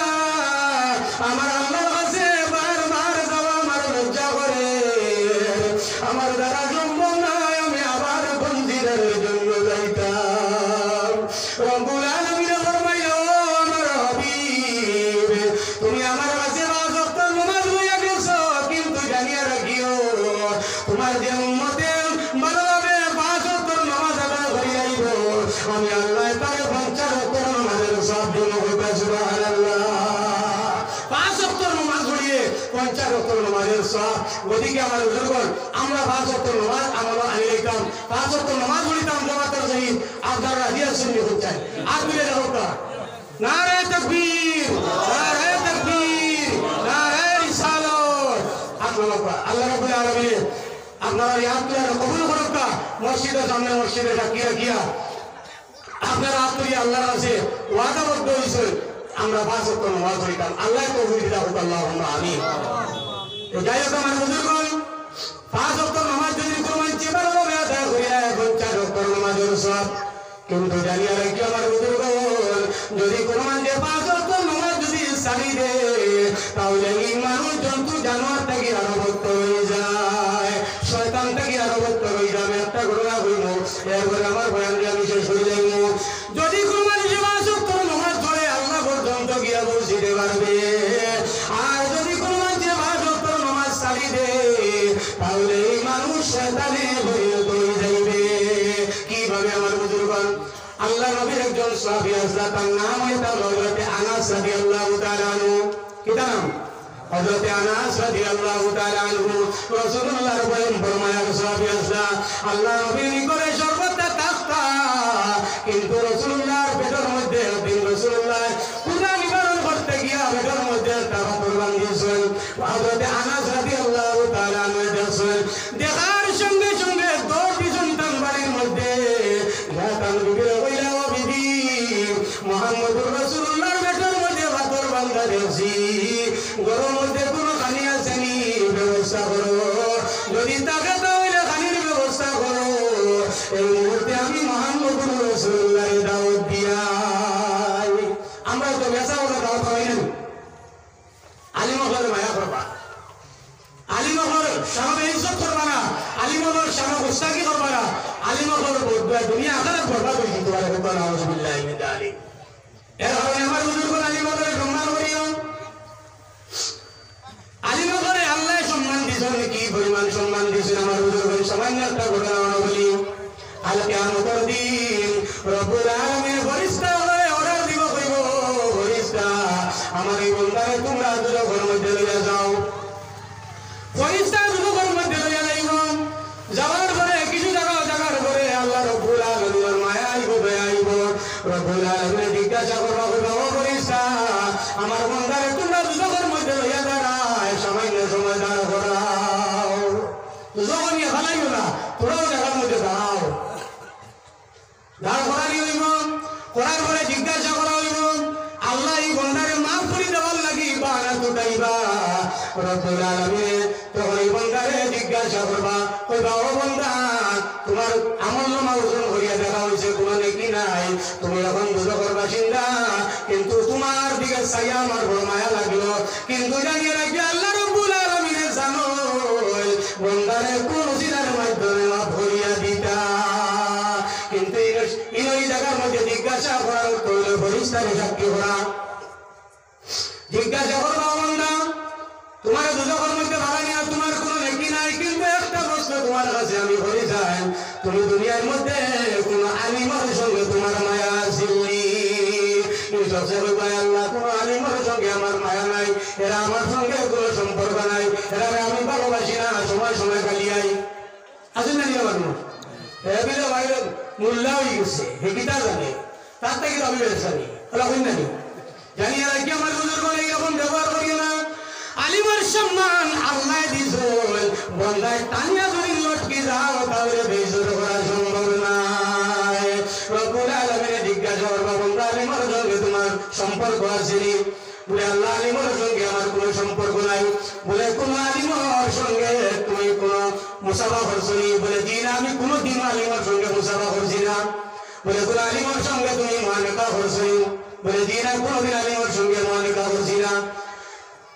A: 50 ওয়াক্ত নামাজের সওয়াব ওদিকে আমার বুজুর্গগণ আমরা 5 ওয়াক্ত নামাজ আমরা আইলাম 5 ওয়াক্ত নামাজ পড়িতাম জামাতের সহিত আপনারা দিয়া শুনতে হচ্ছে আর মিলে যাও কা নারে তাকবীর নারে রিসালাত আল্লাহ রাব্বুল আলামিন আপনারা ইয়াদ করে কবুল করুক মসজিদের সামনে মসজিদে ডাকিয়া গিয়া আপনারা আপনি আল্লাহর কাছে ওয়াদাবদ্ধ হয়েছেন আমরা 5 ওয়াক্ত নামাজ পড়িতাম আল্লাহ তৌফিক দাও আল্লাহুম্মা আমিন তো যাই হোক আমার বুজুর্গগণ 5 ওয়াক্ত নামাজ যদি কোরবান চিবারভাবে আদায় করিয়া এখন 4 ওয়াক্ত নামাজের সওয়াব কিন্তু জানিয়া রাখি আমার বুজুর্গগণ যদি কোরবান যে 5 ওয়াক্ত নামাজ যদি ছাড়ি দে তাহলে এই মানুষ জন্তু জানোয়ার থেকে আরো ভক্ত হয়ে যায় শয়তান থেকে আরো ভক্ত হয়ে যাবে একটা ঘটনা হইল এরপরে আমার বয়ান আমি শেষ হয়ে যাইব যদি কোরবান যে 5 ওয়াক্ত নামাজ পড়ে আল্লাহ পর্যন্ত গিয়া পৌঁছিতে পারবে আর যদি কোরবান যে 5 ওয়াক্ত নামাজ ছাড়ি দে তাহলে এই মানুষ শয়তানে পরিণত হয়ে যাইবে কিভাবে আমার বুজুর্গগণ আল্লাহ নবীর একজন সাহাবী হযরত তার নাম হইতো হযরত আনাস রাদিয়াল্লাহু তাআলা আনহু কি নাম হযরত আনাস রাদিয়াল্লাহু তাআলা আনহু রাসূলুল্লাহর বয়ান ফরমায়া সাহাবী হযরত আল্লাহ নবীর নিকটে সর্বদা তাকতা কিন্তু রাসূলুল্লাহর পেটের মধ্যে দিন রাসূলুল্লাহ পূজা নিবারণ করতে গিয়া পেটের মধ্যে তারা কুরবান দিয়েছেন হযরত আনাস রাদিয়াল্লাহু তাআলা আনহু দেখছেন দেখার সঙ্গে সঙ্গে দৌড় দিয়েছেন তার বাড়ির মধ্যে তার বিবির কইলা ও বিবি মুহাম্মদুর রাসূলুল্লাহর পেটের মধ্যে ভাতর বান্ধা দেখছি গরম মধ্যে কোনো পানি আসেনি ব্যবস্থা করো যদি তাকে তাহলে পানির ব্যবস্থা করো এই মুহূর্তে আমি মুহাম্মদুর রাসূলুল্লাহর দাওয়াত দিয়াই আমরা তো বেসা ওরা দাওয়াত পাই না আলিমগর মায়া করবা আলিমগর সামনে ইজ্জত করবা না আলিমগর সামনে গুস্তাখি করবা না আলিমগর দুনিয়া আখিরাত বরবাদ হয়ে যেতে পারে বলা আউযুবিল্লাহি মিন যালিক এর কারণে আমার বুজুর্গ আলিমগরের সম্মান করিও আলিমগরে আল্লাহ সম্মান দিয়েছেন কি পরিমাণ সম্মান দিয়েছেন আমার বুজুর্গের সামান্য একটা ঘটনা বলি আল কিয়ামতের দিন রব্বুল আলামিন ফেরেশতা হয়ে অর্ডার দিব কইব ফেরেশতা আমার এই বান্দারে তোমরা দুজকের মধ্যে লইয়া যাও ফেরেশতা দুজকের মধ্যে লইয়া যাইব যাওয়ার পরে কিছু জায়গার পরে আল্লাহ রব্বুল আলামিনের মায়া আইব দয়া আইব রব্বুল আলামিন জিজ্ঞাসা করবা কইবা ও ফেরেশতা আমার বান্দারে তোমরা দুজকের মধ্যে লইয়া দাঁড়ায় সামান্য সময় দাঁড় করাও দুজক নিয়ে ফালাইও না তোরাও জায়গার মধ্যে দাঁড়াও দাঁড় করানি হইব করার পরে জিজ্ঞাসা করা হইব আল্লাহ এই বান্দারে মাফ করে দেওয়ার লাগি বাহানা তুটাইবা রব্বুল আলামিন তখন এই বান্দারে জিজ্ঞাসা করবা কইবা ও বান্দা তোমার আমলনামা ওজন করিয়া দেখা হইছে কোনো নেকি নাই তুমি এখন দুজকের বাসিন্দা কিন্তু তোমার দিকে চাইয়া আমার বড় মায়া লাগলো কিন্তু জানিয়ে রাখি আল্লাহ রব্বুল আলামিন জানো বান্দারে কোন ওসিলার মাধ্যমে মাফ করিয়া দিতা কিন্তু এই জায়গার মধ্যে জিজ্ঞাসা করার তৈরি ফেরেশতাকে সাক্ষী করা জিজ্ঞাসা করবা বান্দা তোমার দুজকের মধ্যে ভাড়া নিয়ে তোমার কোনো নেকি নাই কিন্তু একটা প্রশ্ন তোমার কাছে আমি করে যাই তুমি দুনিয়ার মধ্যে কোন আলিমের সঙ্গে তোমার মায়া আসেনি আল্লাহ কোন আলিমের সঙ্গে আমার মায়া নাই এরা আমার সঙ্গে কোনো সম্পর্ক নাই এরা আমি ভালোবাসি না সময় সময় কালিয়াই আসেন না নিয়ে মানুষ এবিলে বাইরে মোল্লা হয়ে গেছে হে কিতা জানে তার থেকে আমি বেসানি ওলা হইন না জানিয়ে রাখি আমার বুজুর্গ এইরকম ব্যবহার করিও না আলিমের সম্মান আল্লাহ দিয়েছেন বন্দায় টানিয়া যদি লটকে যাও তাহলে বেইজ্জত করা সম্ভব নাই রব্বুল আলামিন জিজ্ঞাসা করবা বন্দা আলিমের সঙ্গে তোমার সম্পর্ক আসেনি বলে আল্লাহ আলিমের সঙ্গে আমার কোনো সম্পর্ক নাই বলে কোন আলিমের সঙ্গে তুমি কোনো মুসাফা করছনি বলে জি না আমি কোনোদিন আলিমের সঙ্গে মুসাফা করছি না বলে কোন আলিমের সঙ্গে তুমি মুআনাকা করছনি বলে জি না কোনোদিন আলিমের সঙ্গে মুআনাকা করছি না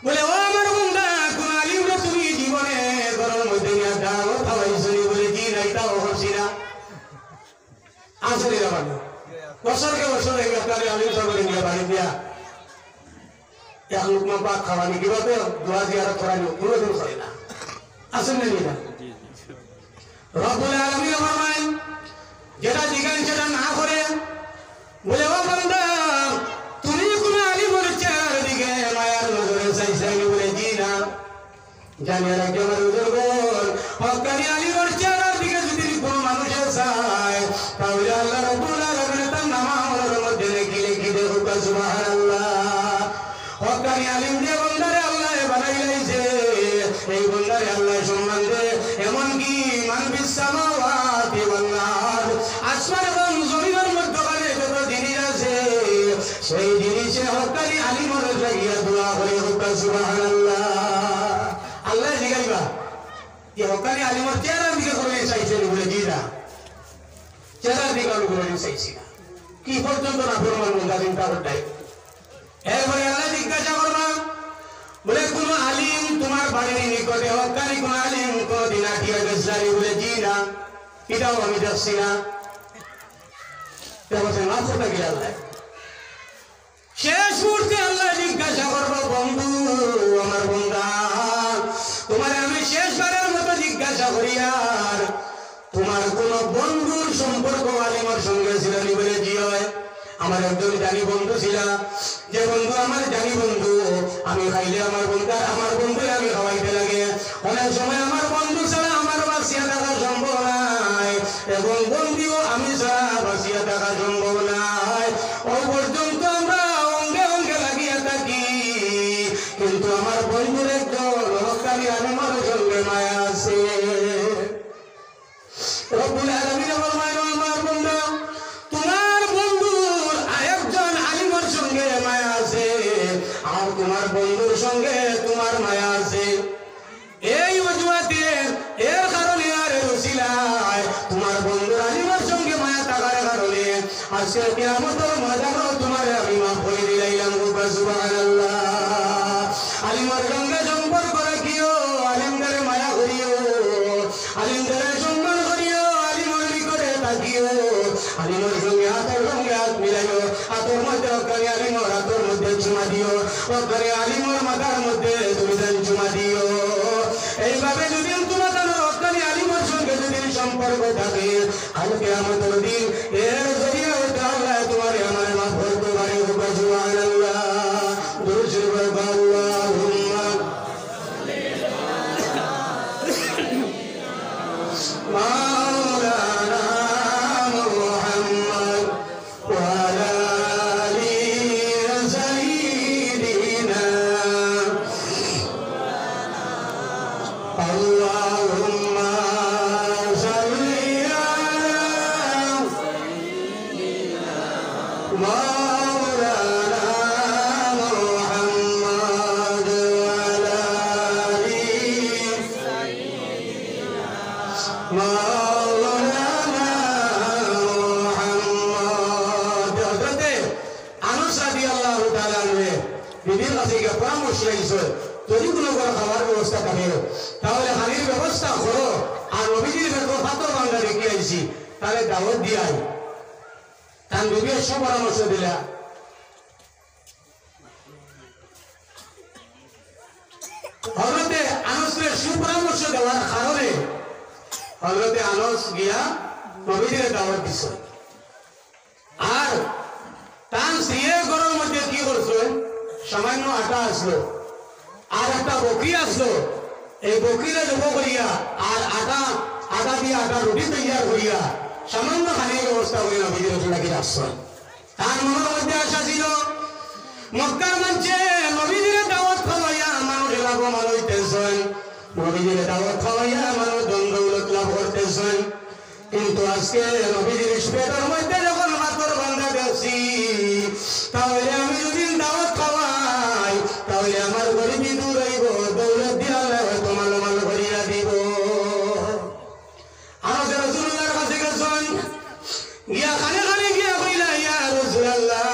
A: বলে ও আমার বান্দা কোন আলিমরে তুমি জীবনে ঘরের মধ্যে নিয়ে দাও খাওয়াইছনি বলে জি না এটাও করছি না আসলে বাবা বছরকে বছর একটা আলিম সঙ্গে নিয়ে বাড়ি দিয়া এক লোকমা পাক খাওয়ানি কিভাবে দোয়া জিয়ারত করানি কোনোদিন করে না আসেন না নিয়ে রব্বুল আলামিন ফরমান যেটা জিজ্ঞান সেটা না করে বলে ও বান্দা তুমি কোন আলিমের চারদিকে মায়ার নজরে চাইছাই বলে জি না জানিয়ে রাখি আমার বুজুর্গগণ, হক্কানি আলিমর চেহারার দিকে যদি কোনো মানুষের চায় তাহলে আল্লাহ রাব্বুল আলামিন তার নাম আমলের মধ্যে লিখে দেবো। সুবহানাল্লাহ। হক্কানি আলিম যে বন্দারে আল্লাহ বানাইলাইছে, এই বন্দারে আল্লাহ সম্মান দে, এমনকি মান ফিস সামাওয়াতি ওয়াল আরদ, আসমান এবং জমিনের মধ্যখানে যত জিনিস আছে সেই জিনিসে হক্কানি আলিমর লাগিয়া দোয়া করে। সুবহানাল্লাহ। আল্লাহ জিগাইবা যে হক্কানি আলিমর চেহারার দিকে করে চাইছে বলে জিরা চেহারার দিকে করে চাইছি না, কি পর্যন্ত না ফরমান বন্ধা চিন্তা করতে। এরপরে আল্লাহ জিজ্ঞাসা করবা বলে কোন আলিম তোমার বাড়ির নিকটে হক্কানি কোন আলিম কোনদিন আটিয়া গেছে বলে জি না, এটাও আমি দেখছি না। মাফ করতে গিয়ে আল্লাহ শেষ মুহূর্তে আল্লাহ জিজ্ঞাসা করবো বন্ধু আমার বন্ধা তোমার আমি শেষবারের মতো জিজ্ঞাসা করি, আর তোমার কোন বন্ধুর সম্পর্ক আলিমের সঙ্গে ছিল বলে জি হয়। আমার একজন জানি বন্ধু ছিল, যে বন্ধু আমার জানি বন্ধু, আমি খাইলে আমার বন্ধু আমি খাওয়াইতে লাগে। অনেক সময় আমার বন্ধু ছাড়া আমার বাঁচিয়া থাকা সম্ভব নাই, এবং বন্ধুও আমি ছাড়া বাঁচিয়া থাকা সম্ভব নাই। ওই পর্যন্ত আমরা অঙ্গে অঙ্গে লাগিয়ে থাকি, কিন্তু আমার বন্ধুর একজন হক্কানি আলিমের সঙ্গে মায়া আছে। রব্বুল আলামিন ফরমায় আমার বান্দা তোমার বন্ধুর আরেকজন আলিমের সঙ্গে মায়া আছে, আর তোমার বন্ধুর সঙ্গে তোমার মায়া আছে। এই অজুহাতে এর কারণে আর রসিলায় তোমার বন্ধুর আলিমের সঙ্গে মায়া থাকার কারণে আজকে কিয়ামতের ময়দানে তোমার আমি মাফ করে দিলাম। সুবহানাল্লাহ। আলিমের সঙ্গে সম্পর্ক রাখিও, আলিমদের মায়া করিও, আলিমদের সম্মান করিও, আলিমের নিকটে থাকিও, আলিমের সঙ্গে হাতের হাত মিলাইও, হাতের মধ্যে হক্কানি আলিমের হাতের মধ্যে চুমা দিও, হক্কানি আলিমের মাথার মধ্যে তুমি চুমা দিও। এইভাবে যদি তোমার হক্কানি আলিমের সঙ্গে যদি সম্পর্ক থাকে কালকে আমাদের দিন এর জরিয়ে হইতে আল্লাহ তোমার আমার মাফ করতে পারে। সুবহানাল্লাহ। দুরূদ শরীফ আল্লাহুম্মা মাওলানা মুহাম্মদ ওয়া আলা আলি সাইয়্যিদিনা আল্লাহুম্মা সাল্লি আলা মাওলানা মুহাম্মদ ওয়া আলা আলি মাওলানা মুহাম্মদ। হযরত আনাস রাদিয়াল্লাহু তাআলা আনহু বিবির কাছে গিয়ে পরামর্শ চাইছে, যদি কোনো খাবার ব্যবস্থা থাকে তাহলে হানির ব্যবস্থা করো, আর নবীজির বেতন পাত্র বাংলা রেখে আইছি তাহলে দাওয়াত দিয়াই। তার নবীর সব পরামর্শ দিলা। হযরতে আনাসের সুপরামর্শ দেওয়ার কারণে হযরতে আনাস গিয়া নবীজির দাওয়াত দিছে। আর তার স্ত্রীর ঘরের মধ্যে কি করছে, সামান্য আটা আসলো আর একটা বকরি আসলো, এই বকরিরে জব করিয়া আর আটা দিয়ে আটা রুটি তৈয়ার করিয়া সামান্য খানির ব্যবস্থা করে নবীজির চুলাকি রাখছেন। তার মনের মধ্যে আশা ছিল মক্কার মঞ্চে নবীজির দাওয়াত খাওয়াইয়া মানুষ লাভবান হইতেছেন, নবীজির দাওয়াত খাওয়াইয়া মানুষ দৌলত লাভ করতেছেন। কিন্তু আজকে নবীজির পেটের মধ্যে যখন মাতর বান্ধা দেখছি, তাহলে আমি যদি দাওয়াত খাওয়াই তাহলে আমার গরিবি দূর হইব, দৌলত দিয়ে আল্লাহ হয়তো মাল করিয়া দিব। আমাদের রাসূলুল্লাহর কাছে গেছেন, গিয়া খানে গিয়া কইলা ইয়া রাসূলুল্লাহ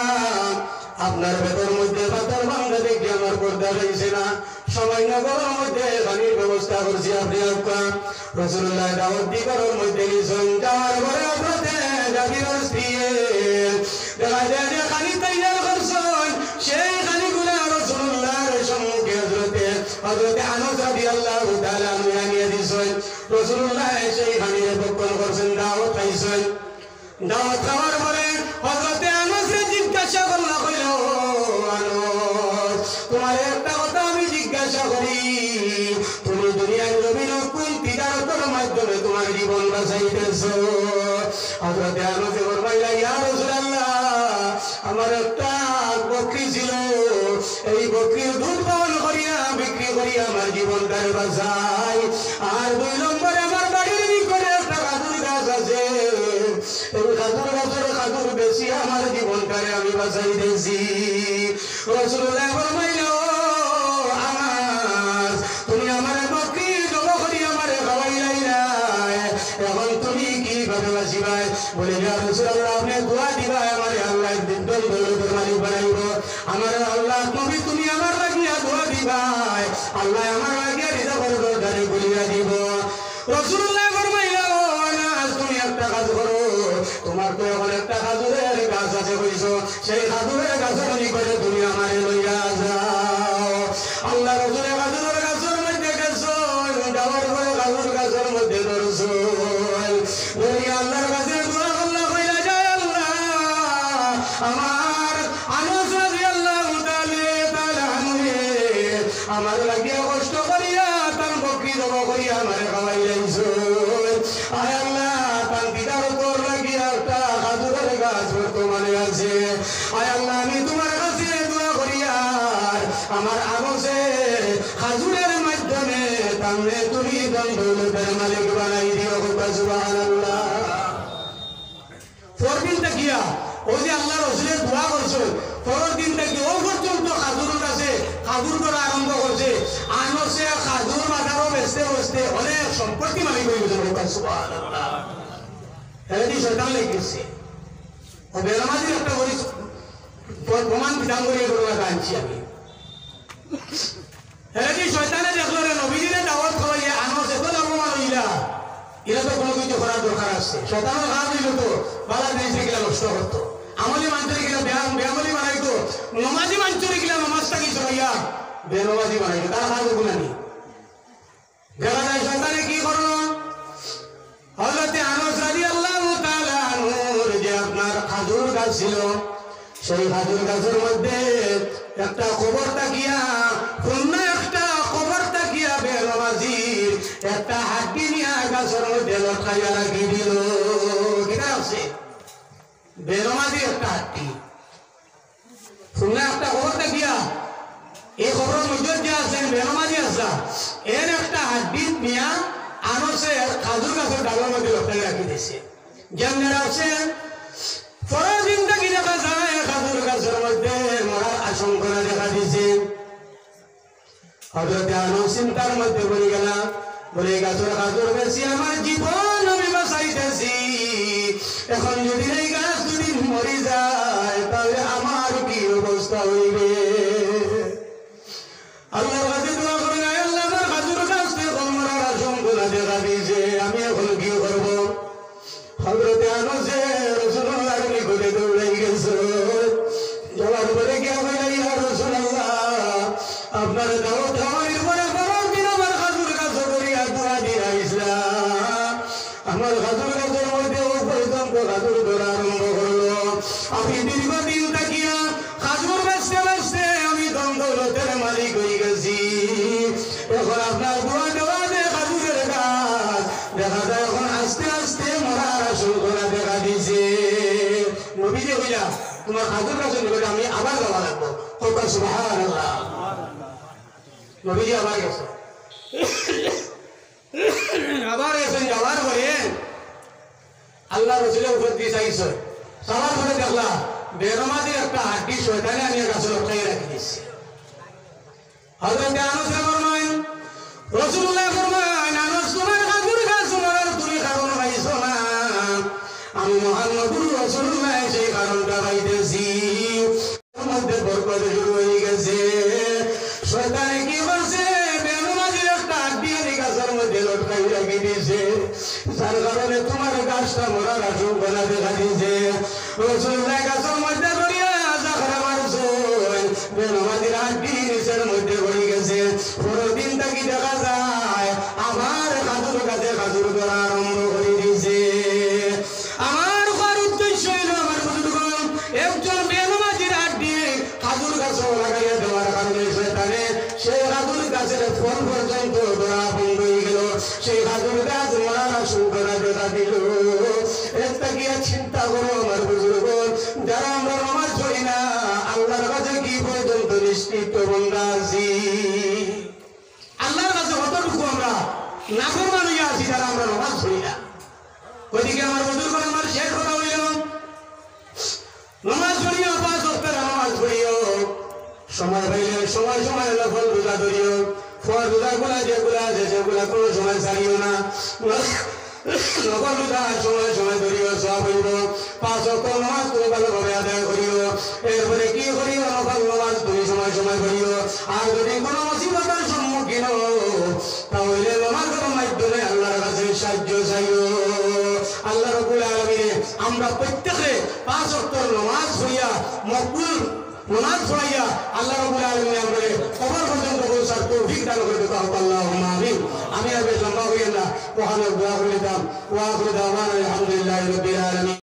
A: আপনার পেটের মধ্যে পাথর বান্ধা দেখি আমার পর্দা রয়েছে না, সামান্য ঘরের মধ্যে পানির ব্যবস্থা করছি আপনি আপনার। রাসূলুল্লাহ দাওয়াত দি ঘরের মধ্যে গেছেন, যাওয়ার পরে আপনাতে জাবিরের স্ত্রী দেখা যায় যে খানি তৈয়ার করছেন, সেই খানিগুলা রাসূলুল্লাহর সম্মুখে হযরতে আনাস রাদিয়াল্লাহু তাআলা আনহু আনিয়ে দিয়েছেন। রাসূলুল্লাহ সেই খানির বক্ষণ করছেন, দাওয়াত খাইছেন। দাওয়াত খাওয়ার পরে হযরতে আনাসকে জিজ্ঞাসা করলা, কইল আনাস তোমার একটা কথা আমি জিজ্ঞাসা করি, দুনিয়ার জমিন কোন তিজারতের মাধ্যমে তোমার জীবন বাঁচাইতেছো হযরত আনস ফরমাইলা ইয়া রাসূলুল্লাহ আমার একটা বকরি ছিল এই বকরির দুধ পান করিয়া বিক্রি করিয়া আমার জীবনটারে বাঁচাই আর 2 নম্বরে আমার বাড়ির নিকটে একটা খাজুর গাছ আছে এই খাজুর গাছের খাজুর বেশি আমার জীবনটারে আমি বাঁচাই দিয়েছি রাসূলুল্লাহ ফরমাইলো আমার তুমি আমার বকরি জব করি আমার খাওয়াইলাই না এখন তুমি কিভাবে বাঁচিবাই বলে ইয়া রাসূলুল্লাহ আপনি দোয়া দিবা আমার আল্লাহ দিন দৌলতের মালিক বানাইব আমার আল্লাহ তুমি আমার লাগিয়া দোয়া দিবাই আল্লাহ আমার লাগিয়া রিজকের দরজারে খুলিয়া দিব রাসূলুল্লাহ ফরমাইলো আনাস তুমি একটা কাজ করো তোমার তো এখন একটা খাজুরের গাছ আছে কইছো সেই খাজুরের গাছের নিকটে তুমি আমারে লইয়া যাও আল্লাহ রাসূলের খাজুরের গাছের মধ্যে গেছো যাওয়ার পরে খাজুর গাছের মধ্যে ধরছো আল্লাহর কাছে দোয়া আল্লাহ কইলা যায় আল্লাহ আমার আনাস রাদিয়াল্লাহু তাআলা আমার লাগিয়া কষ্ট করিয়া তার বকরি জব করিয়া আমারে খাওয়াই লাইছো আয় আল্লাহ তার দিদার তোর লাগিয়া একটা খাজুরের গাছ বর্তমানে আছে আয় আল্লাহ আমি তোমার কাছে দোয়া করিয়া আমার আনসে খাজুরের মাধ্যমে তামনে তুমি দৌলতের মালিক বানাই দিও সুবহানাল্লাহ পরদিন তাকিয়া ও যে আল্লাহ রাসূলের দোয়া করছো পরদিন তাকি ও পর্যন্ত খাজুর আছে খাজুর করা আরম্ভ করছে আনসে খাজুর মাথারও বেচতে বসতে অনেক সম্পত্তি মালিক হয়ে গেছে সুবহানাল্লাহ এটি শয়তান লেগেছে ও বেনামাজির একটা প্রমাণ বিধান করিয়ে করবা জানছি আমি এটি শয়তানে দেখলো রে নবীজিরে দাওয়াত খাওয়াইয়া আনস এত লাভবান হইলা এরা তো কোনো কিছু করার দরকার আছে শয়তানের খারাপ হইল তো বালা জিনিসে গেলা নষ্ট করতো আমলি মাঞ্চরে গেলা বেআমলি বানাইতো নমাজি মাঞ্চরে গেলা নমাজটা কিছু হইয়া বেনমাজি বানাইতো তার খারাপ গুণা নেই দেখা যায় শয়তানে কি করলো হযরত আনস রাদিয়াল্লাহু তাআলা আনহুর যে আপনার খাজুর গাছ ছিল সেই খাজুর গাছের মধ্যে একটা খবর তাকিয়া পূর্ণ একটা খবর তাকিয়া বেনমাজির একটা হাড্ডি নিয়ে গাছের মধ্যে লটকাইয়া রাখি দিল কিনা আছে বেনমাজির একটা হাড্ডি পূর্ণ একটা খবর তাকিয়া এই খবরের মধ্যে যে আছেন বেনমাজি আসা এর একটা হাড্ডি নিয়ে আনসে খাজুর গাছের ডালের মধ্যে লটকাই রাখি দিয়েছে যেমন আছে পরের দিন থেকে দেখা যায় খাজুর গাছের মধ্যে মরার আশঙ্কা দেখা দিয়েছে হযরত আনস চিন্তার মধ্যে পড়ে গেল বলে গাছের খাজুর বেশি আমার জীবন আমি বাঁচাইতেছি এখন যদি এই গাছ যদি মরে যায় তাহলে আমার কি অবস্থা হইবে আল্লাহর কাছে দোয়া করে আল্লাহ আমার খাজুর গাছ থেকে মরার আশঙ্কা দেখা দিয়েছে আমি এখন কি করব হযরত আনসে রাসূলুল্লাহর নিকটে দৌড়াই গেছে যাওয়ার পরে কে বলে ইয়া রাসূলুল্লাহ আপনার দাওয়াত খাওয়ার পরে পরদিন আমার খাজুর গাছ করিয়া দোয়া দিয়া ইসলাম আমার খাজুর গাছের মধ্যে ও পর্যন্ত খাজুর ধরা আরম্ভ করলো আমি দীর্ঘদিন তাকিয়া খাজুর বেচতে বেচতে আমি দৌলতের মালিক হয়ে গেছি এখন আপনার দোয়া দেওয়া যে খাজুরের গাছ দেখা যায় এখন আস্তে আস্তে মরার আশঙ্কা দেখা দিছে নবীজি কইলা তোমার খাজুর গাছের নিকটে আমি আবার যাওয়া লাগবো সুবহানাল্লাহ নবীজি আবার গেছে আবার গেছেন যাওয়ার পরে আল্লাহ রাসূলের উপর দিয়ে চাইছে সবার পরে দেখলা বেনমাজির একটা হাড্ডি শয়তানে আমি গাছের লটকাই রাখি দিচ্ছে হযরত আনস ফরমায় রাসূলুল্লাহ ফরমায় আনস তোমার খাজুর গাছ মরার তুমি কারণ পাইছো না আমি মুহাম্মদুর রাসূলুল্লাহ সেই কারণটা পাইতেছি মধ্যে বরকত শুরু হয়ে গেছে শয়তানে কি করছে বেনমাজির একটা হাড্ডি এই গাছের মধ্যে লটকাই রাখি দিয়েছে যার কারণে তোমার গাছটা মরার আশঙ্কা দেখা দিয়েছে রাসূলুল্লাহ গাছের মধ্যে ধরিয়া জাখরা মারছে বেনমাজির হাড্ডি নিচের মধ্যে পড়ে গেছে পরদিন থেকে দেখা যায় আমার খাজুর গাছে খাজুর ধরা আরম্ভ করে দিয়েছে আমার উদ্দেশ্য হইল আমার বুজুর্গগণ একজন বেনমাজির হাড্ডি খাজুর গাছ লাগাইয়া দেওয়ার কারণে শয়তানে সেই খাজুর গাছ গাছের ফল পর্যন্ত ধরা বন্ধ হয়ে গেল সেই খাজুর গাছ মারা শুকনা দেখা দিল একটা গিয়া চিন্তা করো আমার বুজুর্গ যারা আমরা নামাজ পড়ি না আল্লাহর কাছে কি পর্যন্ত নিশ্চিত বন্ধা আছি আল্লাহর কাছে কতটুকু আমরা নাফরমান হইয়া আছি যারা আমরা নামাজ পড়ি না ওইদিকে আমার বুজুর্গ আমার শেষ কথা হইল নামাজ পড়িও 5 ওয়াক্তের নামাজ পড়িও সময় পাইলে সময় সময় নফল রোজা ধরিও ফল রোজাগুলা যেগুলা আছে সেগুলা কোনো সময় ছাড়িও না নফল রোজা সময় সময় ধরিও সব হইব 5 ওয়াক্ত নামাজ তুমি ভালোভাবে আদায় করিও এরপরে কি করিও নফল নামাজ তুমি সময় সময় করিও আর যদি কোনো মুসিবতের সম্মুখীন তাহলে নামাজের মাধ্যমে আল্লাহর কাছে সাহায্য চাইও আল্লাহ রাব্বুল আলামিন আমরা প্রত্যেকে 5 ওয়াক্তের নামাজ পড়িয়া মকবুল নামাজ পড়াইয়া আল্লাহ রাব্বুল আলামিন আমাদের কবর পর্যন্ত পৌঁছার তৌফিক দান করে দেন আল্লাহুম্মা আমিন আমি আর বেশ লম্বা হইয়া না ওখানে দোয়া করে দাম ওয়া আখিরু দাওয়ানা আলহামদুলিল্লাহি রাব্বিল আলামিন